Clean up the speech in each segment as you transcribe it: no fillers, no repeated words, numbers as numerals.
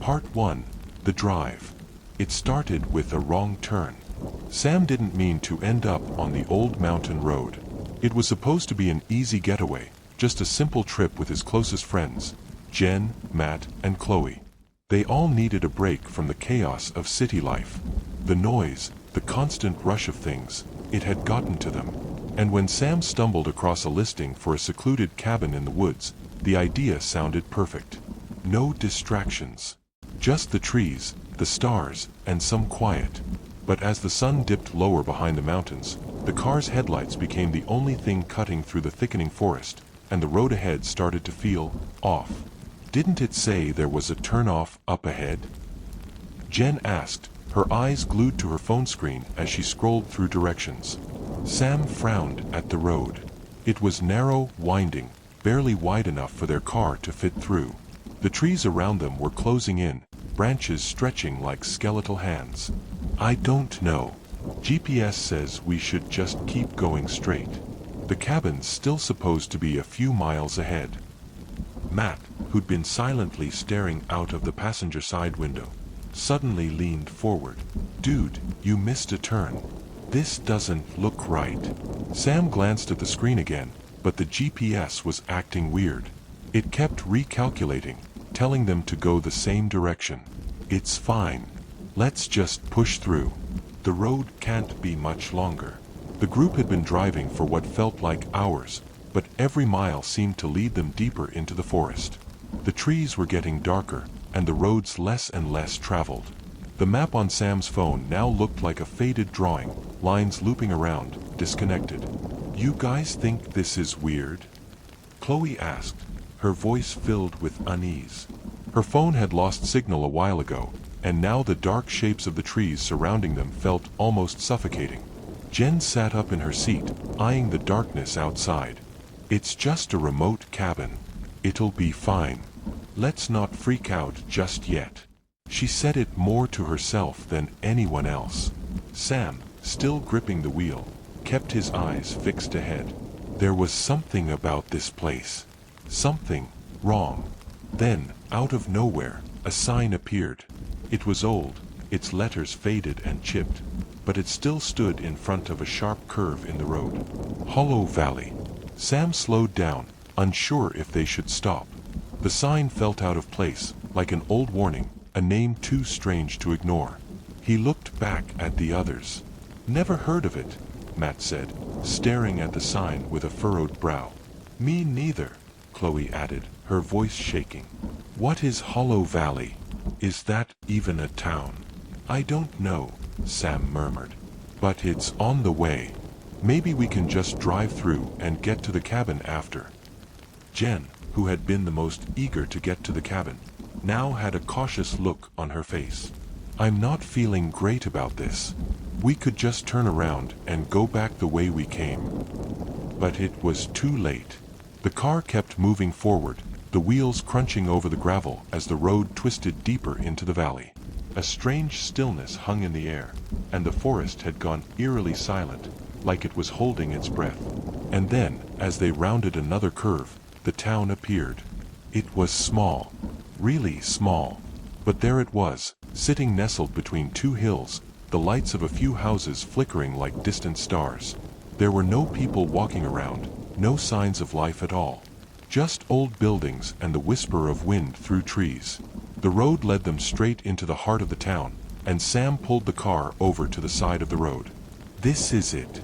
Part 1. The Drive. It started with a wrong turn. Sam didn't mean to end up on the old mountain road. It was supposed to be an easy getaway, just a simple trip with his closest friends, Jen, Matt, and Chloe. They all needed a break from the chaos of city life. The noise, the constant rush of things, it had gotten to them. And when Sam stumbled across a listing for a secluded cabin in the woods, the idea sounded perfect. No distractions. Just the trees, the stars, and some quiet. But as the sun dipped lower behind the mountains, the car's headlights became the only thing cutting through the thickening forest, and the road ahead started to feel off. Didn't it say there was a turn-off up ahead? Jen asked, her eyes glued to her phone screen as she scrolled through directions. Sam frowned at the road. It was narrow, winding, barely wide enough for their car to fit through. The trees around them were closing in, branches stretching like skeletal hands. I don't know. GPS says we should just keep going straight. The cabin's still supposed to be a few miles ahead. Matt, who'd been silently staring out of the passenger side window, suddenly leaned forward. Dude, you missed a turn. This doesn't look right. Sam glanced at the screen again, but the GPS was acting weird. It kept recalculating, telling them to go the same direction. It's fine. Let's just push through. The road can't be much longer. The group had been driving for what felt like hours, but every mile seemed to lead them deeper into the forest. The trees were getting darker, and the roads less and less traveled. The map on Sam's phone now looked like a faded drawing, lines looping around, disconnected. You guys think this is weird? Chloe asked, her voice filled with unease. Her phone had lost signal a while ago, and now the dark shapes of the trees surrounding them felt almost suffocating. Jen sat up in her seat, eyeing the darkness outside. It's just a remote cabin. It'll be fine. Let's not freak out just yet. She said it more to herself than anyone else. Sam, still gripping the wheel, kept his eyes fixed ahead. There was something about this place. Something wrong. Then, out of nowhere, a sign appeared. It was old, its letters faded and chipped, but it still stood in front of a sharp curve in the road. Hollow Valley. Sam slowed down, unsure if they should stop. The sign felt out of place, like an old warning, a name too strange to ignore. He looked back at the others. Never heard of it, Matt said, staring at the sign with a furrowed brow. Me neither, Chloe added, her voice shaking. What is Hollow Valley? Is that even a town? I don't know, Sam murmured. But it's on the way. Maybe we can just drive through and get to the cabin after. Jen, who had been the most eager to get to the cabin, now had a cautious look on her face. I'm not feeling great about this. We could just turn around and go back the way we came. But it was too late. The car kept moving forward, the wheels crunching over the gravel as the road twisted deeper into the valley. A strange stillness hung in the air, and the forest had gone eerily silent, like it was holding its breath. And then, as they rounded another curve, the town appeared. It was small, really small, but there it was, sitting nestled between two hills, the lights of a few houses flickering like distant stars. There were no people walking around, no signs of life at all. Just old buildings and the whisper of wind through trees. The road led them straight into the heart of the town, and Sam pulled the car over to the side of the road. This is it.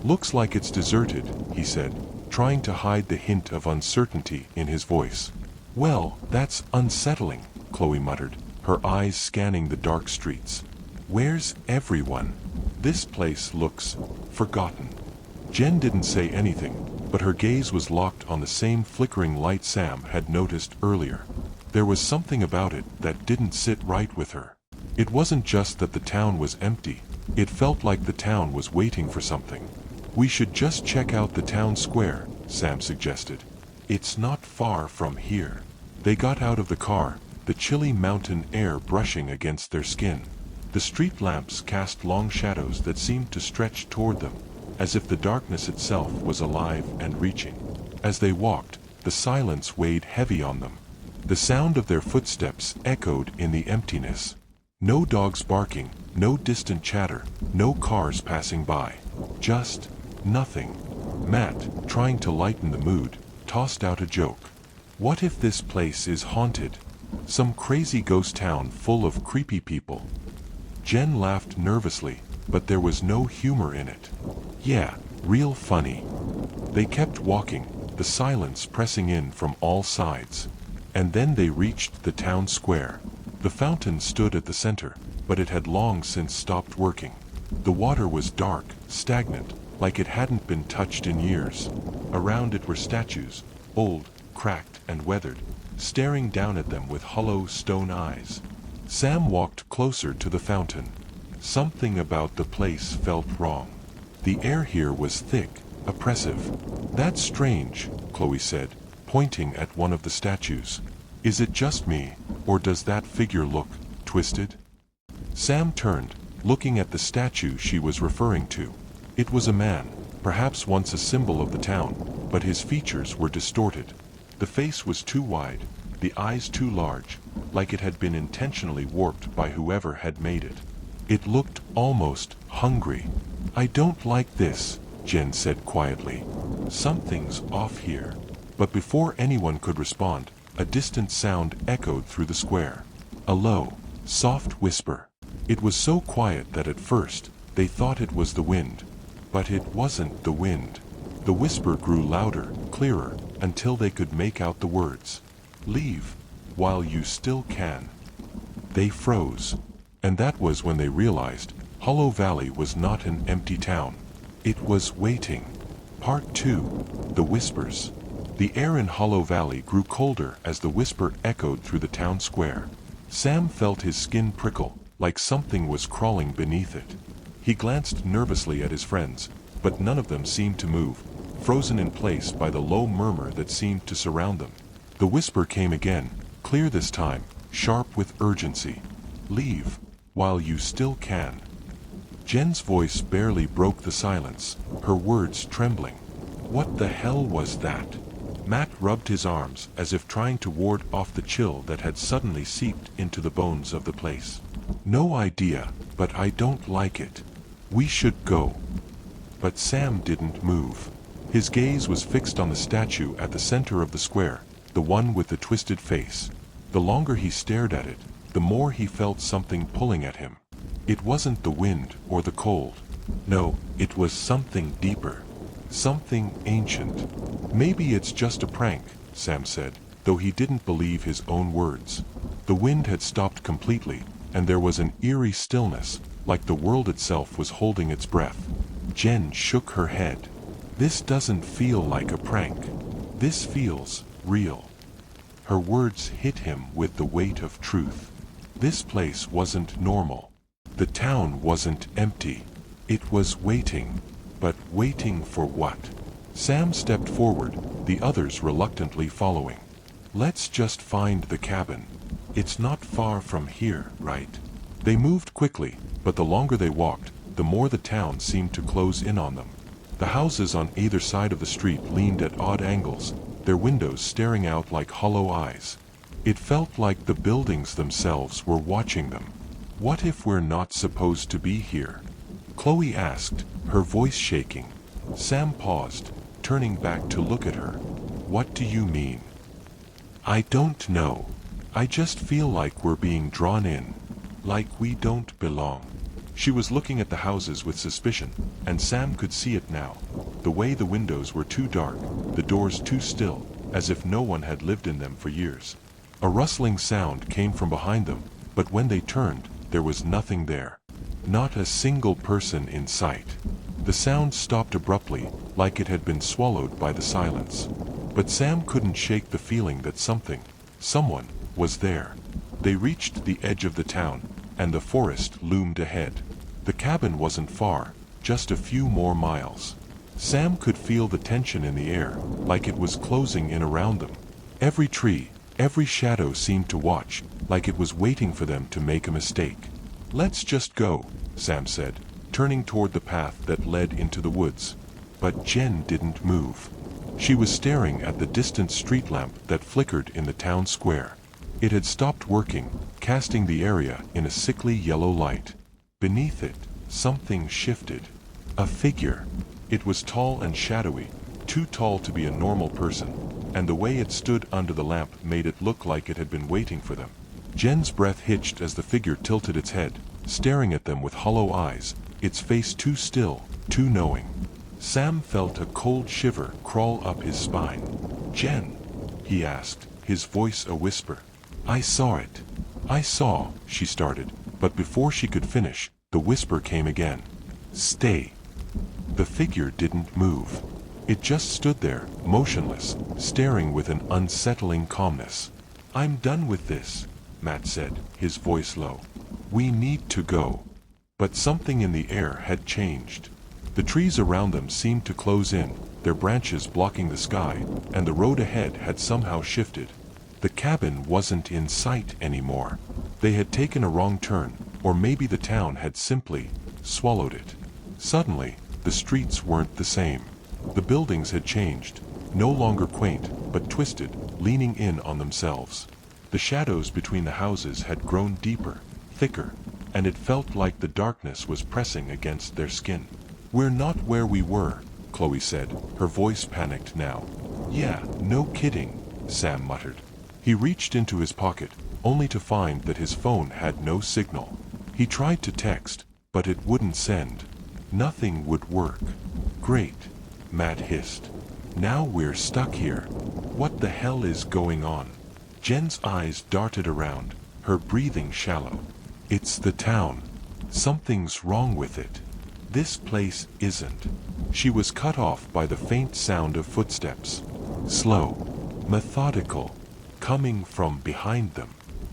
Looks like it's deserted, he said, trying to hide the hint of uncertainty in his voice. Well, that's unsettling, Chloe muttered, her eyes scanning the dark streets. Where's everyone? This place looks forgotten. Jen didn't say anything, but her gaze was locked on the same flickering light Sam had noticed earlier. There was something about it that didn't sit right with her. It wasn't just that the town was empty, it felt like the town was waiting for something. We should just check out the town square, Sam suggested. It's not far from here. They got out of the car, the chilly mountain air brushing against their skin. The street lamps cast long shadows that seemed to stretch toward them, as if the darkness itself was alive and reaching. As they walked, the silence weighed heavy on them. The sound of their footsteps echoed in the emptiness. No dogs barking, no distant chatter, no cars passing by. Just nothing. Matt, trying to lighten the mood, tossed out a joke. What if this place is haunted? Some crazy ghost town full of creepy people. Jen laughed nervously, but there was no humor in it. Yeah, real funny. They kept walking, the silence pressing in from all sides. And then they reached the town square. The fountain stood at the center, but it had long since stopped working. The water was dark, stagnant, like it hadn't been touched in years. Around it were statues, old, cracked, and weathered, staring down at them with hollow stone eyes. Sam walked closer to the fountain. Something about the place felt wrong. The air here was thick, oppressive. That's strange, Chloe said, pointing at one of the statues. Is it just me, or does that figure look twisted? Sam turned, looking at the statue she was referring to. It was a man, perhaps once a symbol of the town, but his features were distorted. The face was too wide, the eyes too large, like it had been intentionally warped by whoever had made it. It looked almost hungry. I don't like this, Jen said quietly. Something's off here. But before anyone could respond, a distant sound echoed through the square. A low, soft whisper. It was so quiet that at first, they thought it was the wind. But it wasn't the wind. The whisper grew louder, clearer, until they could make out the words. Leave, while you still can. They froze. And that was when they realized Hollow Valley was not an empty town. It was waiting. Part 2. The Whispers. The air in Hollow Valley grew colder as the whisper echoed through the town square. Sam felt his skin prickle, like something was crawling beneath it. He glanced nervously at his friends, but none of them seemed to move, frozen in place by the low murmur that seemed to surround them. The whisper came again, clear this time, sharp with urgency. Leave, while you still can. Jen's voice barely broke the silence, her words trembling. What the hell was that? Matt rubbed his arms as if trying to ward off the chill that had suddenly seeped into the bones of the place. No idea, but I don't like it. We should go. But Sam didn't move. His gaze was fixed on the statue at the center of the square, the one with the twisted face. The longer he stared at it, the more he felt something pulling at him. It wasn't the wind or the cold. No, it was something deeper. Something ancient. Maybe it's just a prank, Sam said, though he didn't believe his own words. The wind had stopped completely, and there was an eerie stillness, like the world itself was holding its breath. Jen shook her head. This doesn't feel like a prank. This feels real. Her words hit him with the weight of truth. This place wasn't normal. The town wasn't empty. It was waiting. But waiting for what? Sam stepped forward, the others reluctantly following. Let's just find the cabin. It's not far from here, right? They moved quickly, but the longer they walked, the more the town seemed to close in on them. The houses on either side of the street leaned at odd angles, their windows staring out like hollow eyes. It felt like the buildings themselves were watching them. What if we're not supposed to be here? Chloe asked, her voice shaking. Sam paused, turning back to look at her. What do you mean? I don't know. I just feel like we're being drawn in. Like we don't belong. She was looking at the houses with suspicion, and Sam could see it now. The way the windows were too dark, the doors too still, as if no one had lived in them for years. A rustling sound came from behind them, but when they turned, there was nothing there. Not a single person in sight. The sound stopped abruptly, like it had been swallowed by the silence. But Sam couldn't shake the feeling that someone, was there. They reached the edge of the town, and the forest loomed ahead. The cabin wasn't far, just a few more miles. Sam could feel the tension in the air, like it was closing in around them. Every tree, every shadow seemed to watch, like it was waiting for them to make a mistake. Let's just go, Sam said, turning toward the path that led into the woods. But Jen didn't move. She was staring at the distant street lamp that flickered in the town square. It had stopped working, casting the area in a sickly yellow light. Beneath it, something shifted. A figure. It was tall and shadowy, too tall to be a normal person, and the way it stood under the lamp made it look like it had been waiting for them. Jen's breath hitched as the figure tilted its head, staring at them with hollow eyes, its face too still, too knowing. Sam felt a cold shiver crawl up his spine. "Jen?" he asked, his voice a whisper. "I saw it." "I saw," she started, but before she could finish, the whisper came again. "Stay." The figure didn't move. It just stood there, motionless, staring with an unsettling calmness. "I'm done with this," Matt said, his voice low. "We need to go." But something in the air had changed. The trees around them seemed to close in, their branches blocking the sky, and the road ahead had somehow shifted. The cabin wasn't in sight anymore. They had taken a wrong turn, or maybe the town had simply swallowed it. Suddenly, the streets weren't the same. The buildings had changed, no longer quaint, but twisted, leaning in on themselves. The shadows between the houses had grown deeper, thicker, and it felt like the darkness was pressing against their skin. "We're not where we were," Chloe said, her voice panicked now. "Yeah, no kidding," Sam muttered. He reached into his pocket, only to find that his phone had no signal. He tried to text, but it wouldn't send. Nothing would work. "Great," Matt hissed. "Now we're stuck here. What the hell is going on?" Jen's eyes darted around, her breathing shallow. "It's the town. Something's wrong with it. This place isn't." She was cut off by the faint sound of footsteps. Slow, methodical, coming from behind them.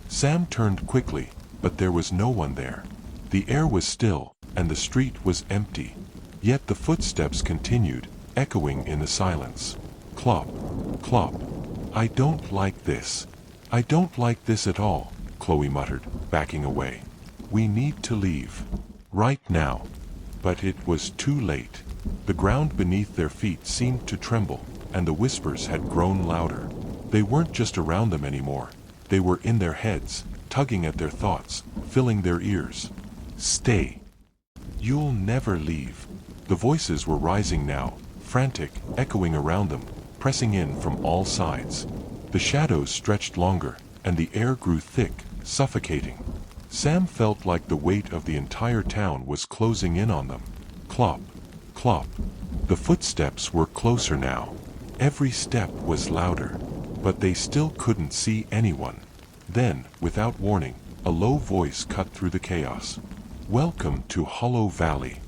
Sam turned quickly, but there was no one there. The air was still, and the street was empty. Yet the footsteps continued, echoing in the silence. Clop, clop. "I don't like this. I don't like this at all," Chloe muttered, backing away. "We need to leave. Right now." But it was too late. The ground beneath their feet seemed to tremble, and the whispers had grown louder. They weren't just around them anymore. They were in their heads, tugging at their thoughts, filling their ears. "Stay. You'll never leave." The voices were rising now, frantic, echoing around them, pressing in from all sides. The shadows stretched longer, and the air grew thick, suffocating. Sam felt like the weight of the entire town was closing in on them. Clop, clop. The footsteps were closer now. Every step was louder, but they still couldn't see anyone. Then, without warning, a low voice cut through the chaos. "Welcome to Hollow Valley."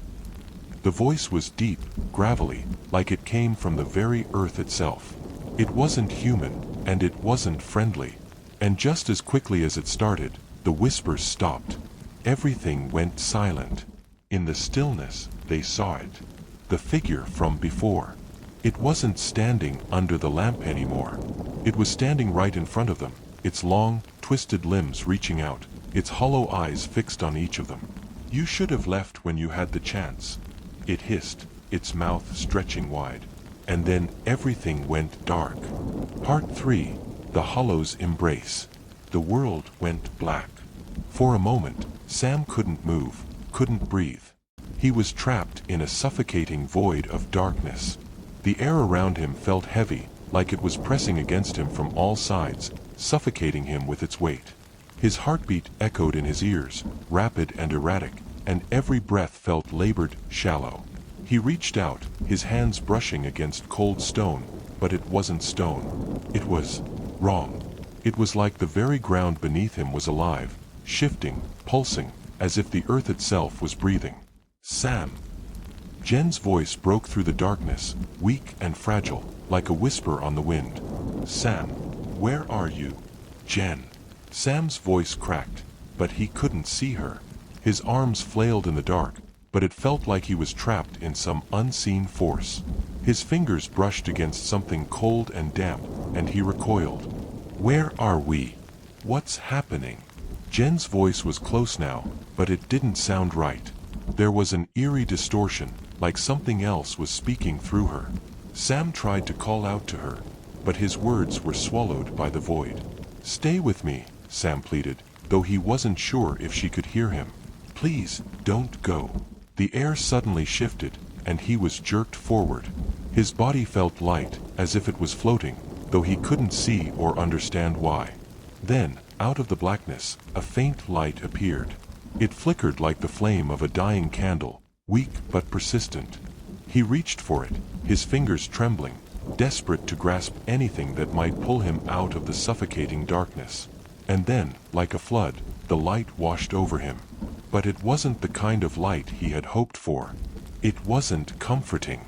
The voice was deep, gravelly, like it came from the very earth itself. It wasn't human, and it wasn't friendly. And just as quickly as it started, the whispers stopped. Everything went silent. In the stillness, they saw it. The figure from before. It wasn't standing under the lamp anymore. It was standing right in front of them, its long, twisted limbs reaching out, its hollow eyes fixed on each of them. "You should have left when you had the chance," it hissed, its mouth stretching wide. And then everything went dark. Part 3. The Hollow's Embrace. The world went black. For a moment, Sam couldn't move, couldn't breathe. He was trapped in a suffocating void of darkness. The air around him felt heavy, like it was pressing against him from all sides, suffocating him with its weight. His heartbeat echoed in his ears, rapid and erratic, and every breath felt labored, shallow. He reached out, his hands brushing against cold stone, but it wasn't stone. It was wrong. It was like the very ground beneath him was alive, shifting, pulsing, as if the earth itself was breathing. "Sam." Jen's voice broke through the darkness, weak and fragile, like a whisper on the wind. "Sam, where are you?" "Jen." Sam's voice cracked, but he couldn't see her. His arms flailed in the dark, but it felt like he was trapped in some unseen force. His fingers brushed against something cold and damp, and he recoiled. "Where are we? What's happening?" Jen's voice was close now, but it didn't sound right. There was an eerie distortion, like something else was speaking through her. Sam tried to call out to her, but his words were swallowed by the void. "Stay with me," Sam pleaded, though he wasn't sure if she could hear him. "Please, don't go." The air suddenly shifted, and he was jerked forward. His body felt light, as if it was floating, though he couldn't see or understand why. Then, out of the blackness, a faint light appeared. It flickered like the flame of a dying candle, weak but persistent. He reached for it, his fingers trembling, desperate to grasp anything that might pull him out of the suffocating darkness. And then, like a flood, the light washed over him. But it wasn't the kind of light he had hoped for. It wasn't comforting.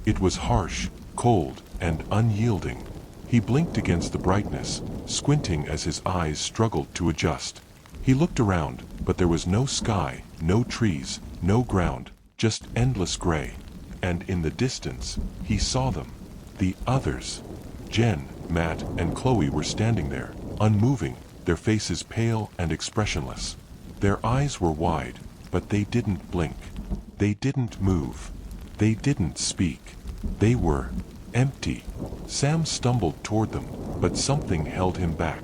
It was harsh, cold, and unyielding. He blinked against the brightness, squinting as his eyes struggled to adjust. He looked around, but there was no sky, no trees, no ground, just endless gray. And in the distance, he saw them. The others. Jen, Matt, and Chloe were standing there, unmoving, their faces pale and expressionless. Their eyes were wide, but they didn't blink. They didn't move. They didn't speak. They were empty. Sam stumbled toward them, but something held him back.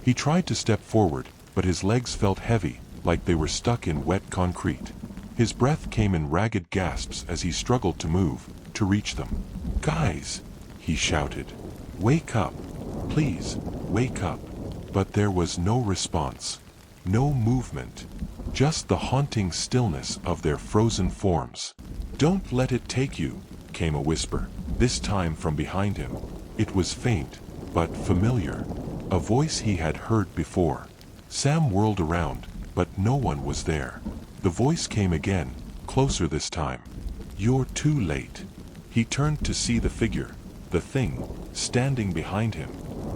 He tried to step forward, but his legs felt heavy, like they were stuck in wet concrete. His breath came in ragged gasps as he struggled to move, to reach them. "Guys!" he shouted. "Wake up! Please, wake up!" But there was no response. No movement. Just the haunting stillness of their frozen forms. "Don't let it take you," came a whisper, this time from behind him. It was faint, but familiar. A voice he had heard before. Sam whirled around, but no one was there. The voice came again, closer this time. "You're too late." He turned to see the figure, the thing, standing behind him.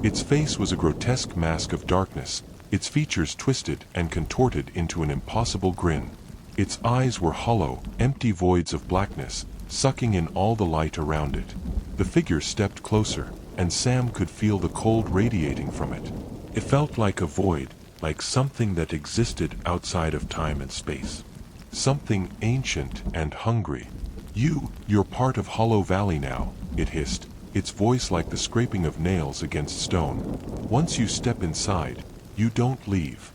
Its face was a grotesque mask of darkness, its features twisted and contorted into an impossible grin. Its eyes were hollow, empty voids of blackness, sucking in all the light around it. The figure stepped closer, and Sam could feel the cold radiating from it. It felt like a void, like something that existed outside of time and space. Something ancient and hungry. You're part of Hollow Valley now," it hissed, its voice like the scraping of nails against stone. "Once you step inside, you don't leave."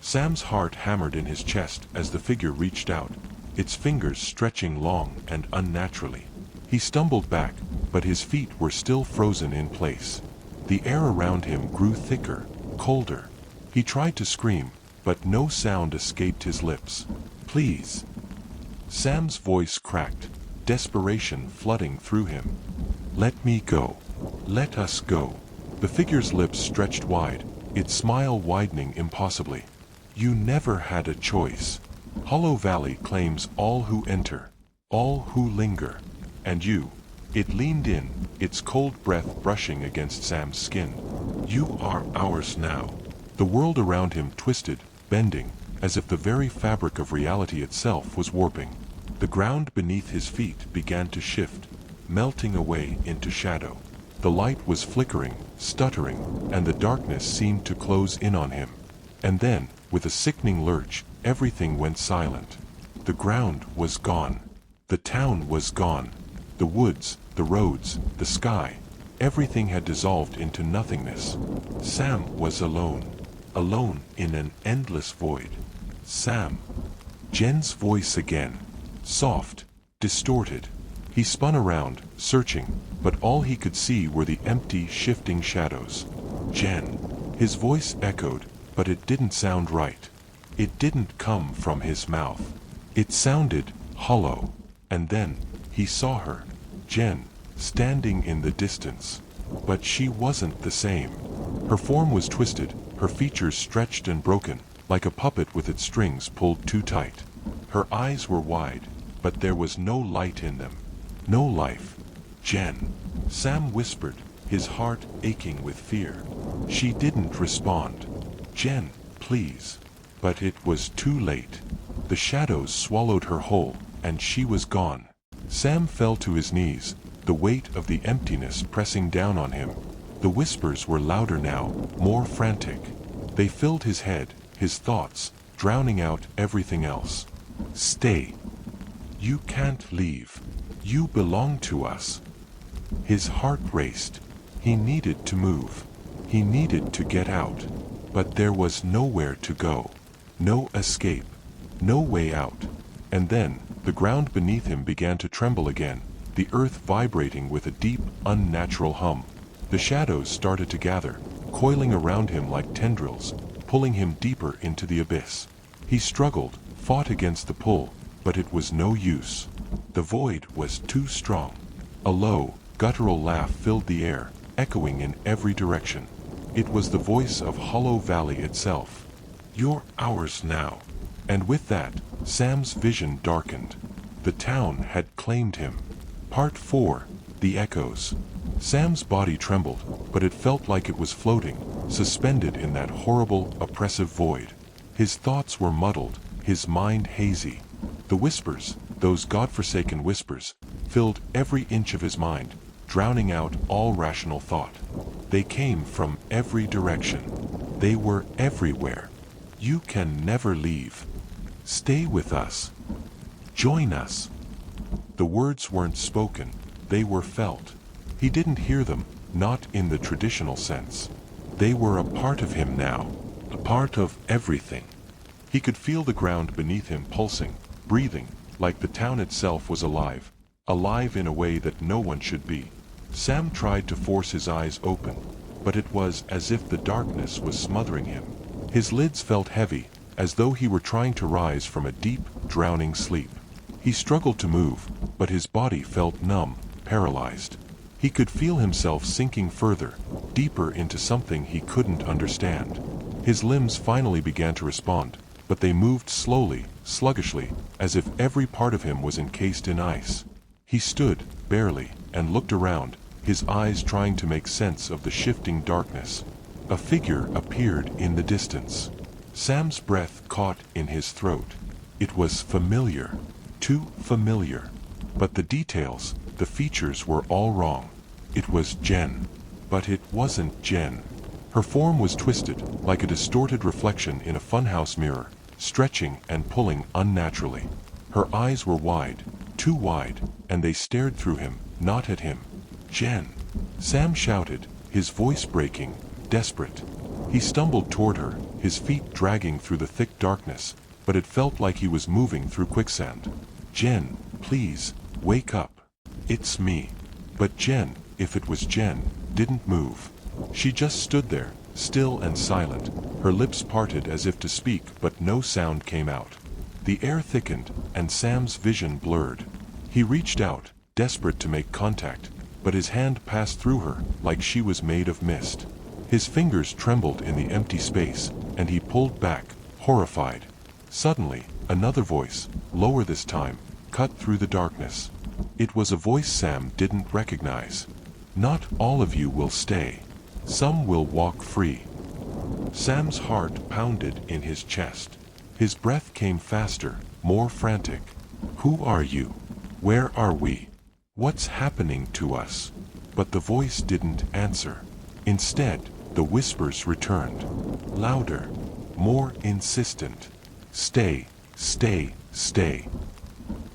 Sam's heart hammered in his chest as the figure reached out, its fingers stretching long and unnaturally. He stumbled back, but his feet were still frozen in place. The air around him grew thicker, colder. He tried to scream, but no sound escaped his lips. "Please." Sam's voice cracked, desperation flooding through him. "Let me go. Let us go." The figure's lips stretched wide, its smile widening impossibly. "You never had a choice. Hollow Valley claims all who enter, all who linger. And you." It leaned in, its cold breath brushing against Sam's skin. "You are ours now." The world around him twisted, bending, as if the very fabric of reality itself was warping. The ground beneath his feet began to shift, melting away into shadow. The light was flickering, stuttering, and the darkness seemed to close in on him. And then, with a sickening lurch, everything went silent. The ground was gone. The town was gone. The woods, the roads, the sky, everything had dissolved into nothingness. Sam was alone. Alone in an endless void. "Sam." Jen's voice again. Soft, distorted. He spun around, searching, but all he could see were the empty, shifting shadows. "Jen." His voice echoed, but it didn't sound right. It didn't come from his mouth. It sounded hollow. And then, he saw her. Jen, standing in the distance. But she wasn't the same. Her form was twisted, her features stretched and broken, like a puppet with its strings pulled too tight. Her eyes were wide, but there was no light in them. No life. "Jen." Sam whispered, his heart aching with fear. She didn't respond. "Jen, please." But it was too late. The shadows swallowed her whole, and she was gone. Sam fell to his knees, the weight of the emptiness pressing down on him. The whispers were louder now, more frantic. They filled his head, his thoughts, drowning out everything else. "Stay. You can't leave. You belong to us." His heart raced. He needed to move. He needed to get out. But there was nowhere to go. No escape. No way out. And then, the ground beneath him began to tremble again, the earth vibrating with a deep, unnatural hum. The shadows started to gather, coiling around him like tendrils, pulling him deeper into the abyss. He struggled, fought against the pull, but it was no use. The void was too strong. A low, guttural laugh filled the air, echoing in every direction. It was the voice of Hollow Valley itself. "You're ours now." And with that, Sam's vision darkened. The town had claimed him. Part 4. The Echoes. Sam's body trembled, but it felt like it was floating, suspended in that horrible, oppressive void. His thoughts were muddled, his mind hazy. The whispers, those godforsaken whispers, filled every inch of his mind, drowning out all rational thought. They came from every direction. They were everywhere. "You can never leave. Stay with us. Join us." The words weren't spoken, they were felt. He didn't hear them, not in the traditional sense. They were a part of him now, a part of everything. He could feel the ground beneath him pulsing, breathing, like the town itself was alive, alive in a way that no one should be. Sam tried to force his eyes open, but it was as if the darkness was smothering him. His lids felt heavy, as though he were trying to rise from a deep, drowning sleep. He struggled to move, but his body felt numb, paralyzed. He could feel himself sinking further, deeper into something he couldn't understand. His limbs finally began to respond, but they moved slowly, sluggishly, as if every part of him was encased in ice. He stood, barely, and looked around, his eyes trying to make sense of the shifting darkness. A figure appeared in the distance. Sam's breath caught in his throat. It was familiar. Too familiar. But the details, the features were all wrong. It was Jen. But it wasn't Jen. Her form was twisted, like a distorted reflection in a funhouse mirror, stretching and pulling unnaturally. Her eyes were wide, too wide, and they stared through him, not at him. "Jen!" Sam shouted, his voice breaking, desperate. He stumbled toward her, his feet dragging through the thick darkness, but it felt like he was moving through quicksand. "Jen, please, wake up. It's me." But Jen, if it was Jen, didn't move. She just stood there, still and silent, her lips parted as if to speak, but no sound came out. The air thickened, and Sam's vision blurred. He reached out, desperate to make contact, but his hand passed through her like she was made of mist. His fingers trembled in the empty space, and he pulled back, horrified. Suddenly, another voice, lower this time, cut through the darkness. It was a voice Sam didn't recognize. "Not all of you will stay. Some will walk free." Sam's heart pounded in his chest. His breath came faster, more frantic. "Who are you? Where are we? What's happening to us?" But the voice didn't answer. Instead, the whispers returned. Louder, more insistent. "Stay, stay, stay."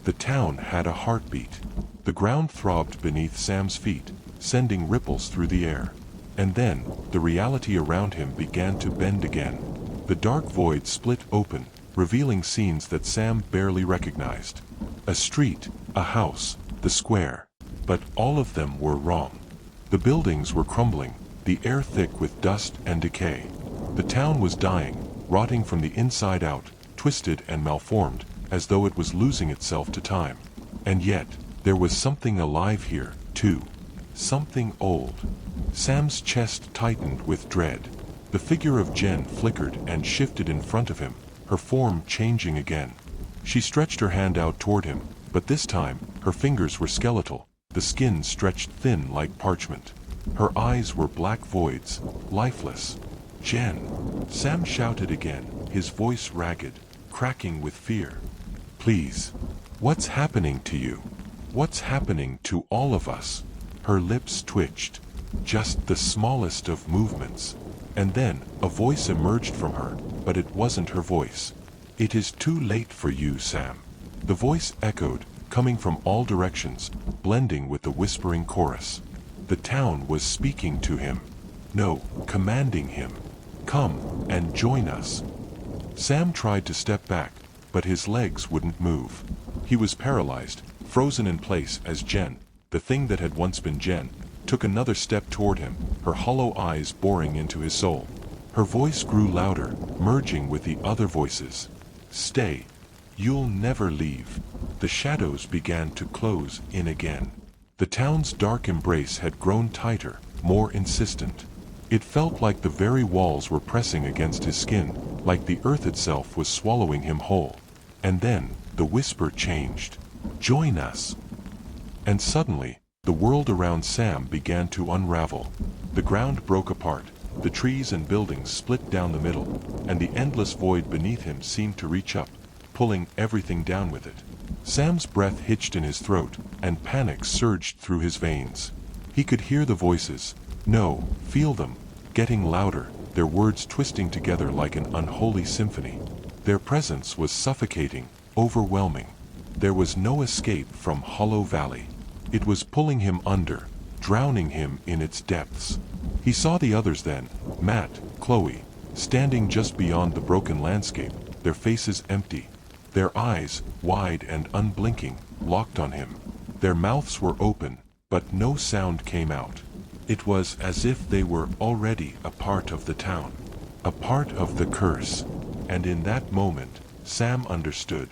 The town had a heartbeat. The ground throbbed beneath Sam's feet, sending ripples through the air. And then, the reality around him began to bend again. The dark void split open, revealing scenes that Sam barely recognized. A street, a house, the square. But all of them were wrong. The buildings were crumbling, the air thick with dust and decay. The town was dying, rotting from the inside out, twisted and malformed, as though it was losing itself to time. And yet, there was something alive here, too. Something old. Sam's chest tightened with dread. The figure of Jen flickered and shifted in front of him, her form changing again. She stretched her hand out toward him, but this time, her fingers were skeletal, the skin stretched thin like parchment. Her eyes were black voids, lifeless. "Jen!" Sam shouted again, his voice ragged, cracking with fear. "Please. What's happening to you? What's happening to all of us?" Her lips twitched. Just the smallest of movements. And then, a voice emerged from her, but it wasn't her voice. "It is too late for you, Sam." The voice echoed, coming from all directions, blending with the whispering chorus. The town was speaking to him. No, commanding him. Come and join us. Sam tried to step back, but his legs wouldn't move. He was paralyzed, frozen in place as Jen, the thing that had once been Jen, took another step toward him, her hollow eyes boring into his soul. Her voice grew louder, merging with the other voices. Stay. You'll never leave. The shadows began to close in again. The town's dark embrace had grown tighter, more insistent. It felt like the very walls were pressing against his skin, like the earth itself was swallowing him whole. And then, the whisper changed. Join us. And suddenly, the world around Sam began to unravel. The ground broke apart, the trees and buildings split down the middle, and the endless void beneath him seemed to reach up, pulling everything down with it. Sam's breath hitched in his throat, and panic surged through his veins. He could hear the voices, no, feel them, getting louder, their words twisting together like an unholy symphony. Their presence was suffocating, overwhelming. There was no escape from Hollow Valley. It was pulling him under, drowning him in its depths. He saw the others then, Matt, Chloe, standing just beyond the broken landscape, their faces empty. Their eyes, wide and unblinking, locked on him. Their mouths were open, but no sound came out. It was as if they were already a part of the town, a part of the curse. And in that moment, Sam understood.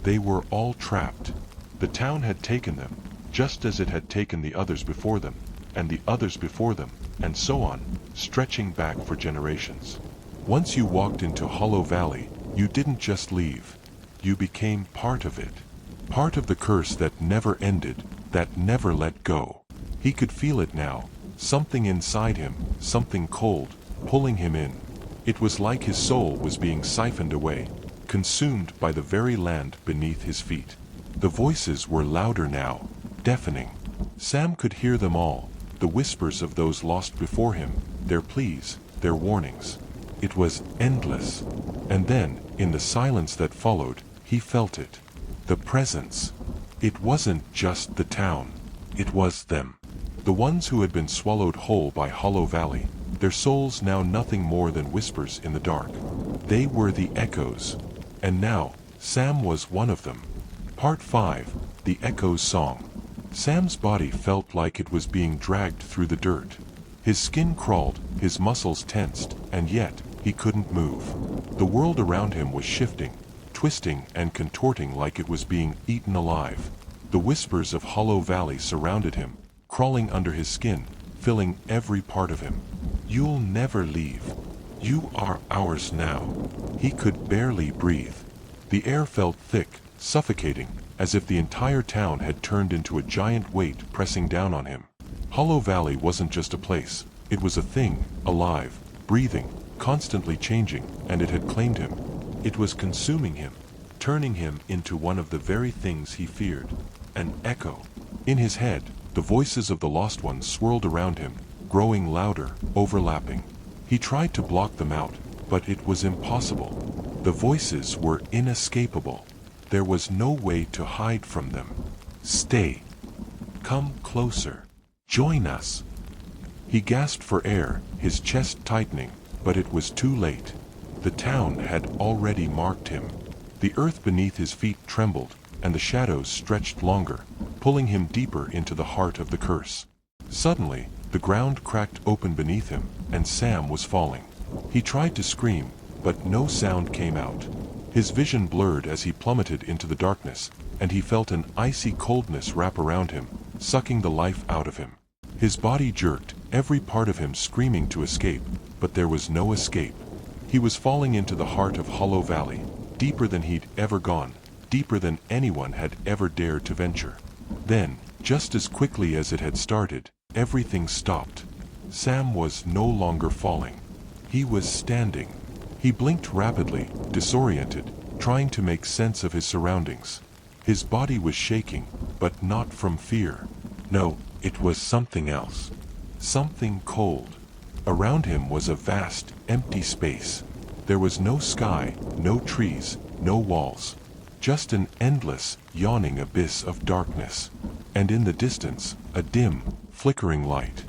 They were all trapped. The town had taken them, just as it had taken the others before them, and the others before them, and so on, stretching back for generations. Once you walked into Hollow Valley, you didn't just leave. You became part of it. Part of the curse that never ended, that never let go. He could feel it now, something inside him, something cold, pulling him in. It was like his soul was being siphoned away, consumed by the very land beneath his feet. The voices were louder now, deafening. Sam could hear them all, the whispers of those lost before him, their pleas, their warnings. It was endless. And then, in the silence that followed, he felt it. The presence. It wasn't just the town. It was them. The ones who had been swallowed whole by Hollow Valley, their souls now nothing more than whispers in the dark. They were the echoes. And now, Sam was one of them. Part 5, The Echo's Song. Sam's body felt like it was being dragged through the dirt. His skin crawled, his muscles tensed, and yet, he couldn't move. The world around him was shifting, twisting and contorting like it was being eaten alive. The whispers of Hollow Valley surrounded him, crawling under his skin, filling every part of him. You'll never leave. You are ours now. He could barely breathe. The air felt thick, suffocating, as if the entire town had turned into a giant weight pressing down on him. Hollow Valley wasn't just a place. It was a thing, alive, breathing, constantly changing, and it had claimed him. It was consuming him, turning him into one of the very things he feared. An echo. In his head, the voices of the lost ones swirled around him, growing louder, overlapping. He tried to block them out, but it was impossible. The voices were inescapable. There was no way to hide from them. Stay. Come closer. Join us. He gasped for air, his chest tightening, but it was too late. The town had already marked him. The earth beneath his feet trembled, and the shadows stretched longer, pulling him deeper into the heart of the curse. Suddenly, the ground cracked open beneath him, and Sam was falling. He tried to scream, but no sound came out. His vision blurred as he plummeted into the darkness, and he felt an icy coldness wrap around him, sucking the life out of him. His body jerked, every part of him screaming to escape, but there was no escape. He was falling into the heart of Hollow Valley, deeper than he'd ever gone, deeper than anyone had ever dared to venture. Then, just as quickly as it had started, everything stopped. Sam was no longer falling. He was standing. He blinked rapidly, disoriented, trying to make sense of his surroundings. His body was shaking, but not from fear. No, it was something else. Something cold. Around him was a vast, empty space. There was no sky, no trees, no walls. Just an endless, yawning abyss of darkness. And in the distance, a dim, flickering light.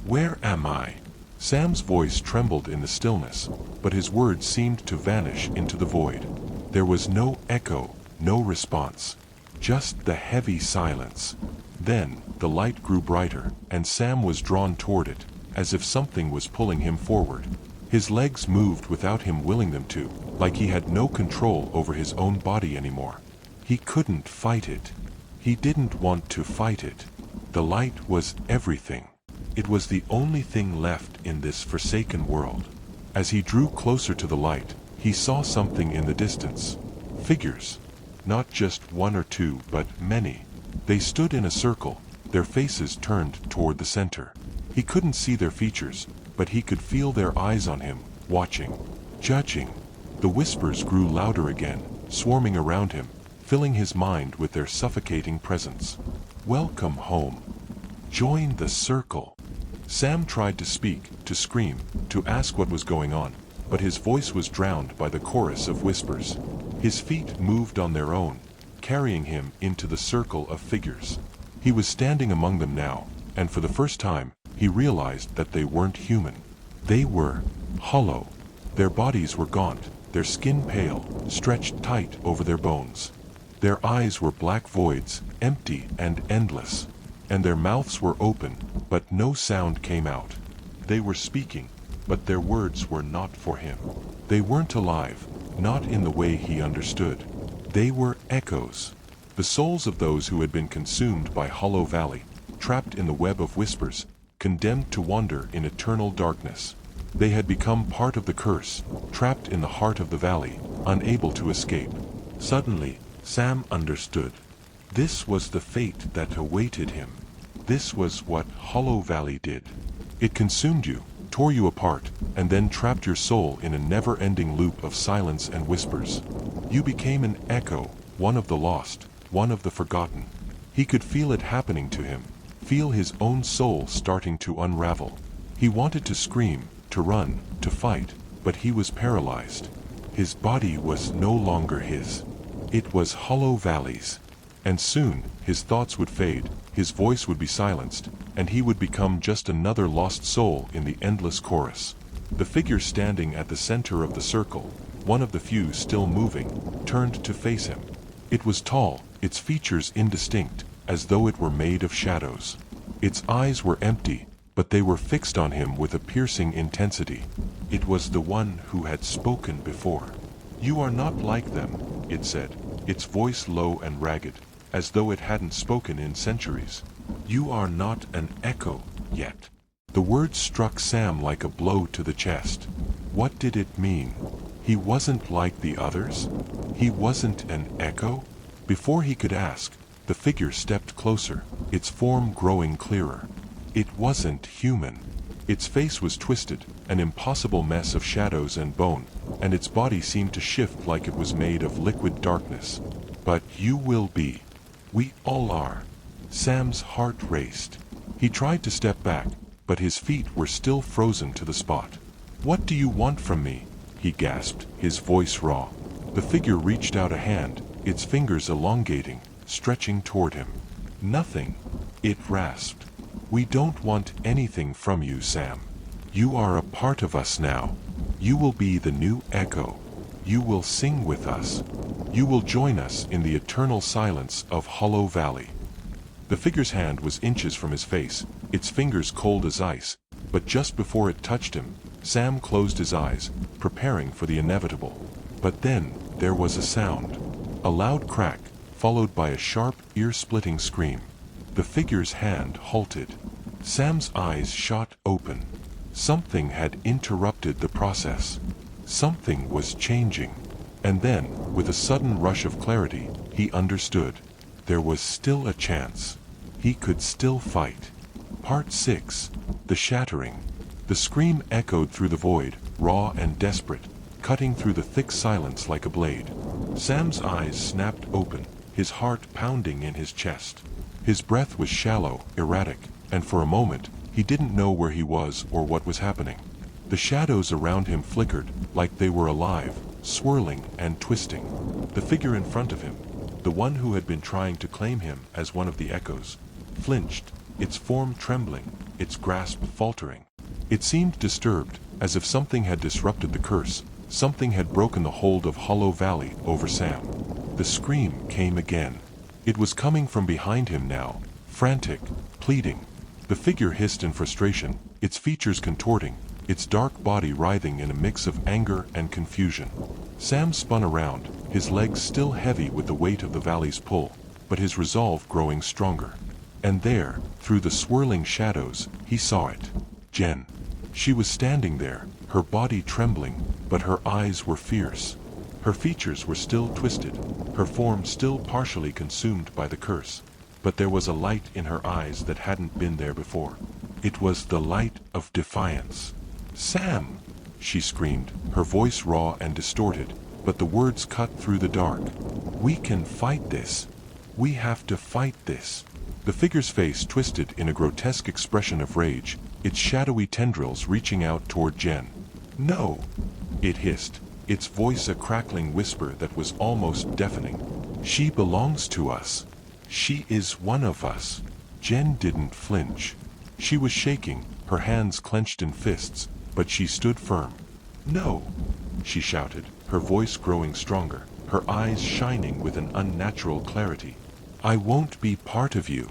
Where am I? Sam's voice trembled in the stillness, but his words seemed to vanish into the void. There was no echo, no response. Just the heavy silence. Then, the light grew brighter, and Sam was drawn toward it, as if something was pulling him forward. His legs moved without him willing them to, like he had no control over his own body anymore. He couldn't fight it. He didn't want to fight it. The light was everything. It was the only thing left in this forsaken world. As he drew closer to the light, he saw something in the distance. Figures. Not just one or two, but many. They stood in a circle, their faces turned toward the center. He couldn't see their features, but he could feel their eyes on him, watching, judging. The whispers grew louder again, swarming around him, filling his mind with their suffocating presence. Welcome home. Join the circle. Sam tried to speak, to scream, to ask what was going on, but his voice was drowned by the chorus of whispers. His feet moved on their own, carrying him into the circle of figures. He was standing among them now, and for the first time, he realized that they weren't human. They were hollow. Their bodies were gaunt, their skin pale, stretched tight over their bones. Their eyes were black voids, empty and endless. And their mouths were open, but no sound came out. They were speaking, but their words were not for him. They weren't alive, not in the way he understood. They were echoes. The souls of those who had been consumed by Hollow Valley, trapped in the web of whispers, condemned to wander in eternal darkness. They had become part of the curse, trapped in the heart of the valley, unable to escape. Suddenly, Sam understood. This was the fate that awaited him. This was what Hollow Valley did. It consumed you, tore you apart, and then trapped your soul in a never-ending loop of silence and whispers. You became an echo, one of the lost, one of the forgotten. He could feel it happening to him, feel his own soul starting to unravel. He wanted to scream, to run, to fight, but he was paralyzed. His body was no longer his. It was Hollow Valley's. And soon, his thoughts would fade, his voice would be silenced, and he would become just another lost soul in the endless chorus. The figure standing at the center of the circle, one of the few still moving, turned to face him. It was tall, its features indistinct, as though it were made of shadows. Its eyes were empty, but they were fixed on him with a piercing intensity. It was the one who had spoken before. "You are not like them," it said, its voice low and ragged, as though it hadn't spoken in centuries. "You are not an echo yet." The words struck Sam like a blow to the chest. What did it mean? He wasn't like the others? He wasn't an echo? Before he could ask, the figure stepped closer, its form growing clearer. It wasn't human. Its face was twisted, an impossible mess of shadows and bone, and its body seemed to shift like it was made of liquid darkness. "But you will be. We all are." Sam's heart raced. He tried to step back, but his feet were still frozen to the spot. "What do you want from me?" he gasped, his voice raw. The figure reached out a hand, its fingers elongating, stretching toward him. "Nothing," it rasped. "We don't want anything from you, Sam. You are a part of us now. You will be the new echo. You will sing with us. You will join us in the eternal silence of Hollow Valley." The figure's hand was inches from his face, its fingers cold as ice, but just before it touched him, Sam closed his eyes, preparing for the inevitable. But then, there was a sound. A loud crack, followed by a sharp, ear-splitting scream. The figure's hand halted. Sam's eyes shot open. Something had interrupted the process. Something was changing. And then, with a sudden rush of clarity, he understood. There was still a chance. He could still fight. Part 6. The Shattering. The scream echoed through the void, raw and desperate, cutting through the thick silence like a blade. Sam's eyes snapped open, his heart pounding in his chest. His breath was shallow, erratic, and for a moment, he didn't know where he was or what was happening. The shadows around him flickered, like they were alive, swirling and twisting. The figure in front of him, the one who had been trying to claim him as one of the echoes, flinched, its form trembling, its grasp faltering. It seemed disturbed, as if something had disrupted the curse, something had broken the hold of Hollow Valley over Sam. The scream came again. It was coming from behind him now, frantic, pleading. The figure hissed in frustration, its features contorting, its dark body writhing in a mix of anger and confusion. Sam spun around, his legs still heavy with the weight of the valley's pull, but his resolve growing stronger. And there, through the swirling shadows, he saw it. Jen. She was standing there, her body trembling, but her eyes were fierce. Her features were still twisted, her form still partially consumed by the curse. But there was a light in her eyes that hadn't been there before. It was the light of defiance. "Sam!" she screamed, her voice raw and distorted, but the words cut through the dark. "We can fight this. We have to fight this." The figure's face twisted in a grotesque expression of rage, its shadowy tendrils reaching out toward Jen. "No!" it hissed, its voice a crackling whisper that was almost deafening. "She belongs to us. She is one of us." Jen didn't flinch. She was shaking, her hands clenched in fists, but she stood firm. "No!" she shouted, her voice growing stronger, her eyes shining with an unnatural clarity. "I won't be part of you.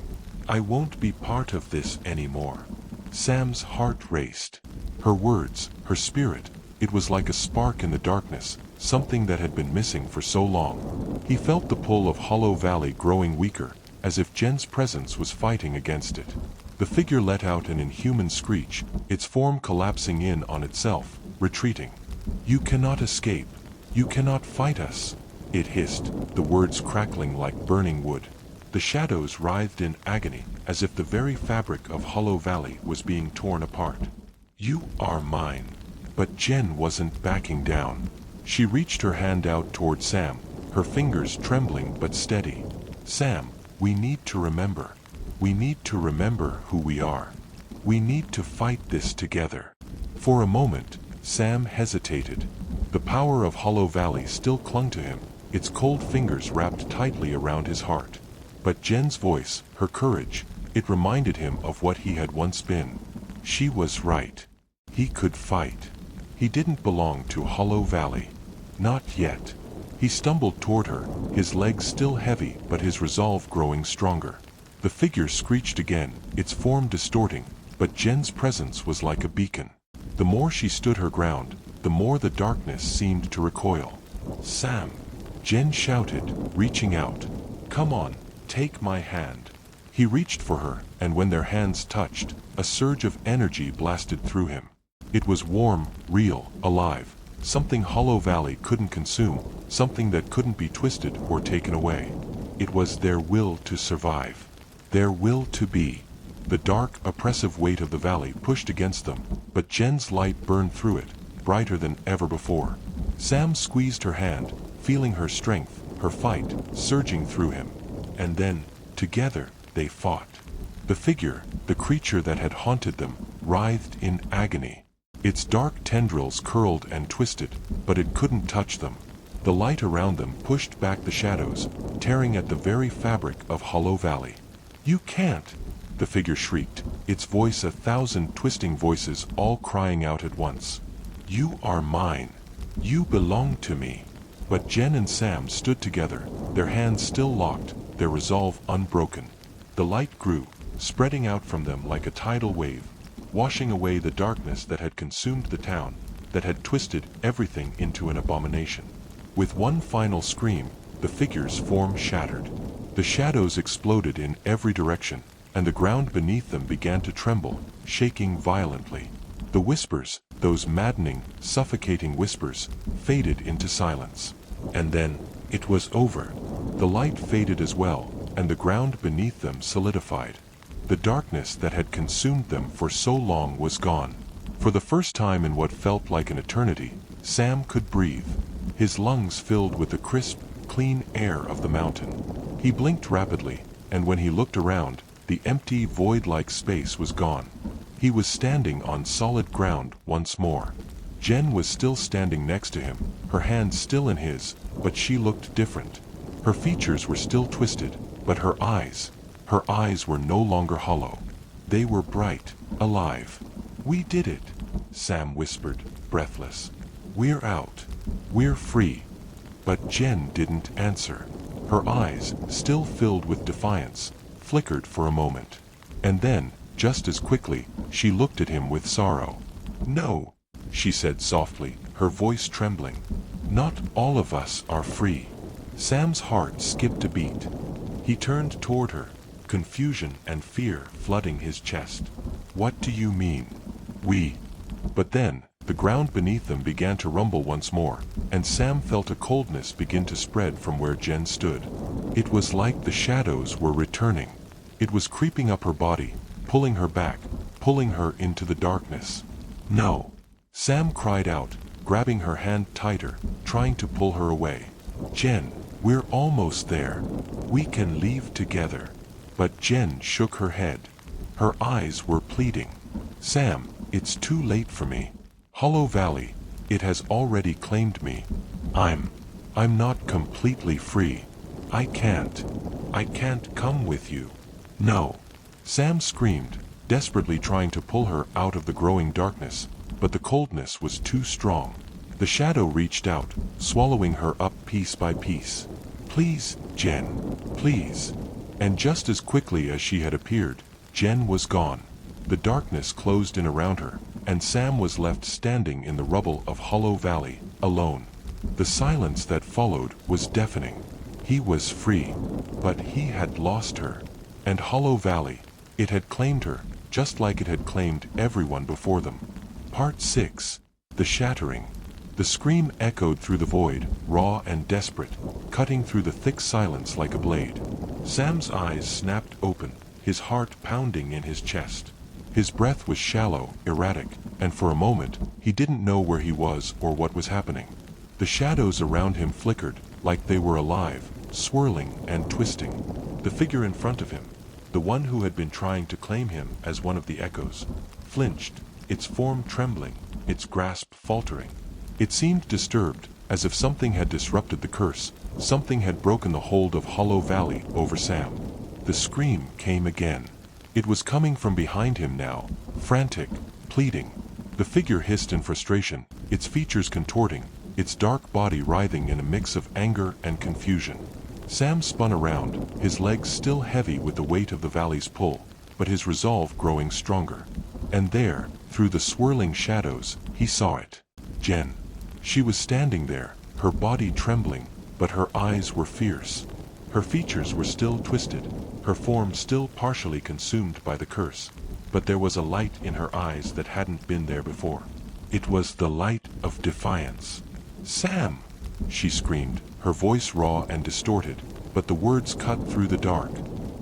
I won't be part of this anymore." Sam's heart raced. Her words, her spirit, it was like a spark in the darkness, something that had been missing for so long. He felt the pull of Hollow Valley growing weaker, as if Jen's presence was fighting against it. The figure let out an inhuman screech, its form collapsing in on itself, retreating. "You cannot escape. You cannot fight us," it hissed, the words crackling like burning wood. The shadows writhed in agony, as if the very fabric of Hollow Valley was being torn apart. "You are mine." But Jen wasn't backing down. She reached her hand out toward Sam, her fingers trembling but steady. "Sam, we need to remember. We need to remember who we are. We need to fight this together." For a moment, Sam hesitated. The power of Hollow Valley still clung to him, its cold fingers wrapped tightly around his heart. But Jen's voice, her courage, it reminded him of what he had once been. She was right. He could fight. He didn't belong to Hollow Valley. Not yet. He stumbled toward her, his legs still heavy but his resolve growing stronger. The figure screeched again, its form distorting, but Jen's presence was like a beacon. The more she stood her ground, the more the darkness seemed to recoil. "Sam!" Jen shouted, reaching out. "Come on, take my hand." He reached for her, and when their hands touched, a surge of energy blasted through him. It was warm, real, alive, something Hollow Valley couldn't consume, something that couldn't be twisted or taken away. It was their will to survive. Their will to be. The dark, oppressive weight of the valley pushed against them, but Jen's light burned through it, brighter than ever before. Sam squeezed her hand, feeling her strength, her fight, surging through him. And then, together, they fought. The figure, the creature that had haunted them, writhed in agony. Its dark tendrils curled and twisted, but it couldn't touch them. The light around them pushed back the shadows, tearing at the very fabric of Hollow Valley. "You can't!" the figure shrieked, its voice a thousand twisting voices all crying out at once. "You are mine. You belong to me." But Jen and Sam stood together, their hands still locked, their resolve unbroken. The light grew, spreading out from them like a tidal wave, washing away the darkness that had consumed the town, that had twisted everything into an abomination. With one final scream, the figure's form shattered. The shadows exploded in every direction, and the ground beneath them began to tremble, shaking violently. The whispers, those maddening, suffocating whispers, faded into silence. And then, it was over. The light faded as well, and the ground beneath them solidified. The darkness that had consumed them for so long was gone. For the first time in what felt like an eternity, Sam could breathe. His lungs filled with the crisp, clean air of the mountain. He blinked rapidly, and when he looked around, the empty, void-like space was gone. He was standing on solid ground once more. Jen was still standing next to him, her hand still in his, but she looked different. Her features were still twisted, but her eyes were no longer hollow. They were bright, alive. "We did it," Sam whispered, breathless. "We're out. We're free." But Jen didn't answer. Her eyes, still filled with defiance, flickered for a moment. And then, just as quickly, she looked at him with sorrow. "No," she said softly, her voice trembling. "Not all of us are free." Sam's heart skipped a beat. He turned toward her, confusion and fear flooding his chest. "What do you mean? We?" But then, the ground beneath them began to rumble once more, and Sam felt a coldness begin to spread from where Jen stood. It was like the shadows were returning. It was creeping up her body, pulling her back, pulling her into the darkness. "No!" Sam cried out, grabbing her hand tighter, trying to pull her away. "Jen, we're almost there. We can leave together." But Jen shook her head. Her eyes were pleading. "Sam, it's too late for me. Hollow Valley, it has already claimed me. I'm not completely free. I can't come with you." "No!" Sam screamed, desperately trying to pull her out of the growing darkness, but the coldness was too strong. The shadow reached out, swallowing her up piece by piece. "Please, Jen, please." And just as quickly as she had appeared, Jen was gone. The darkness closed in around her, and Sam was left standing in the rubble of Hollow Valley, alone. The silence that followed was deafening. He was free, but he had lost her. And Hollow Valley, it had claimed her, just like it had claimed everyone before them. Part 6. The Shattering. The scream echoed through the void, raw and desperate, cutting through the thick silence like a blade. Sam's eyes snapped open, his heart pounding in his chest. His breath was shallow, erratic, and for a moment, he didn't know where he was or what was happening. The shadows around him flickered, like they were alive, swirling and twisting. The figure in front of him, the one who had been trying to claim him as one of the echoes, flinched, its form trembling, its grasp faltering. It seemed disturbed, as if something had disrupted the curse, something had broken the hold of Hollow Valley over Sam. The scream came again. It was coming from behind him now, frantic, pleading. The figure hissed in frustration, its features contorting, its dark body writhing in a mix of anger and confusion. Sam spun around, his legs still heavy with the weight of the valley's pull, but his resolve growing stronger. And there, through the swirling shadows, he saw it. Jen. She was standing there, her body trembling, but her eyes were fierce. Her features were still twisted, her form still partially consumed by the curse, but there was a light in her eyes that hadn't been there before. It was the light of defiance. "Sam!" she screamed, her voice raw and distorted, but the words cut through the dark.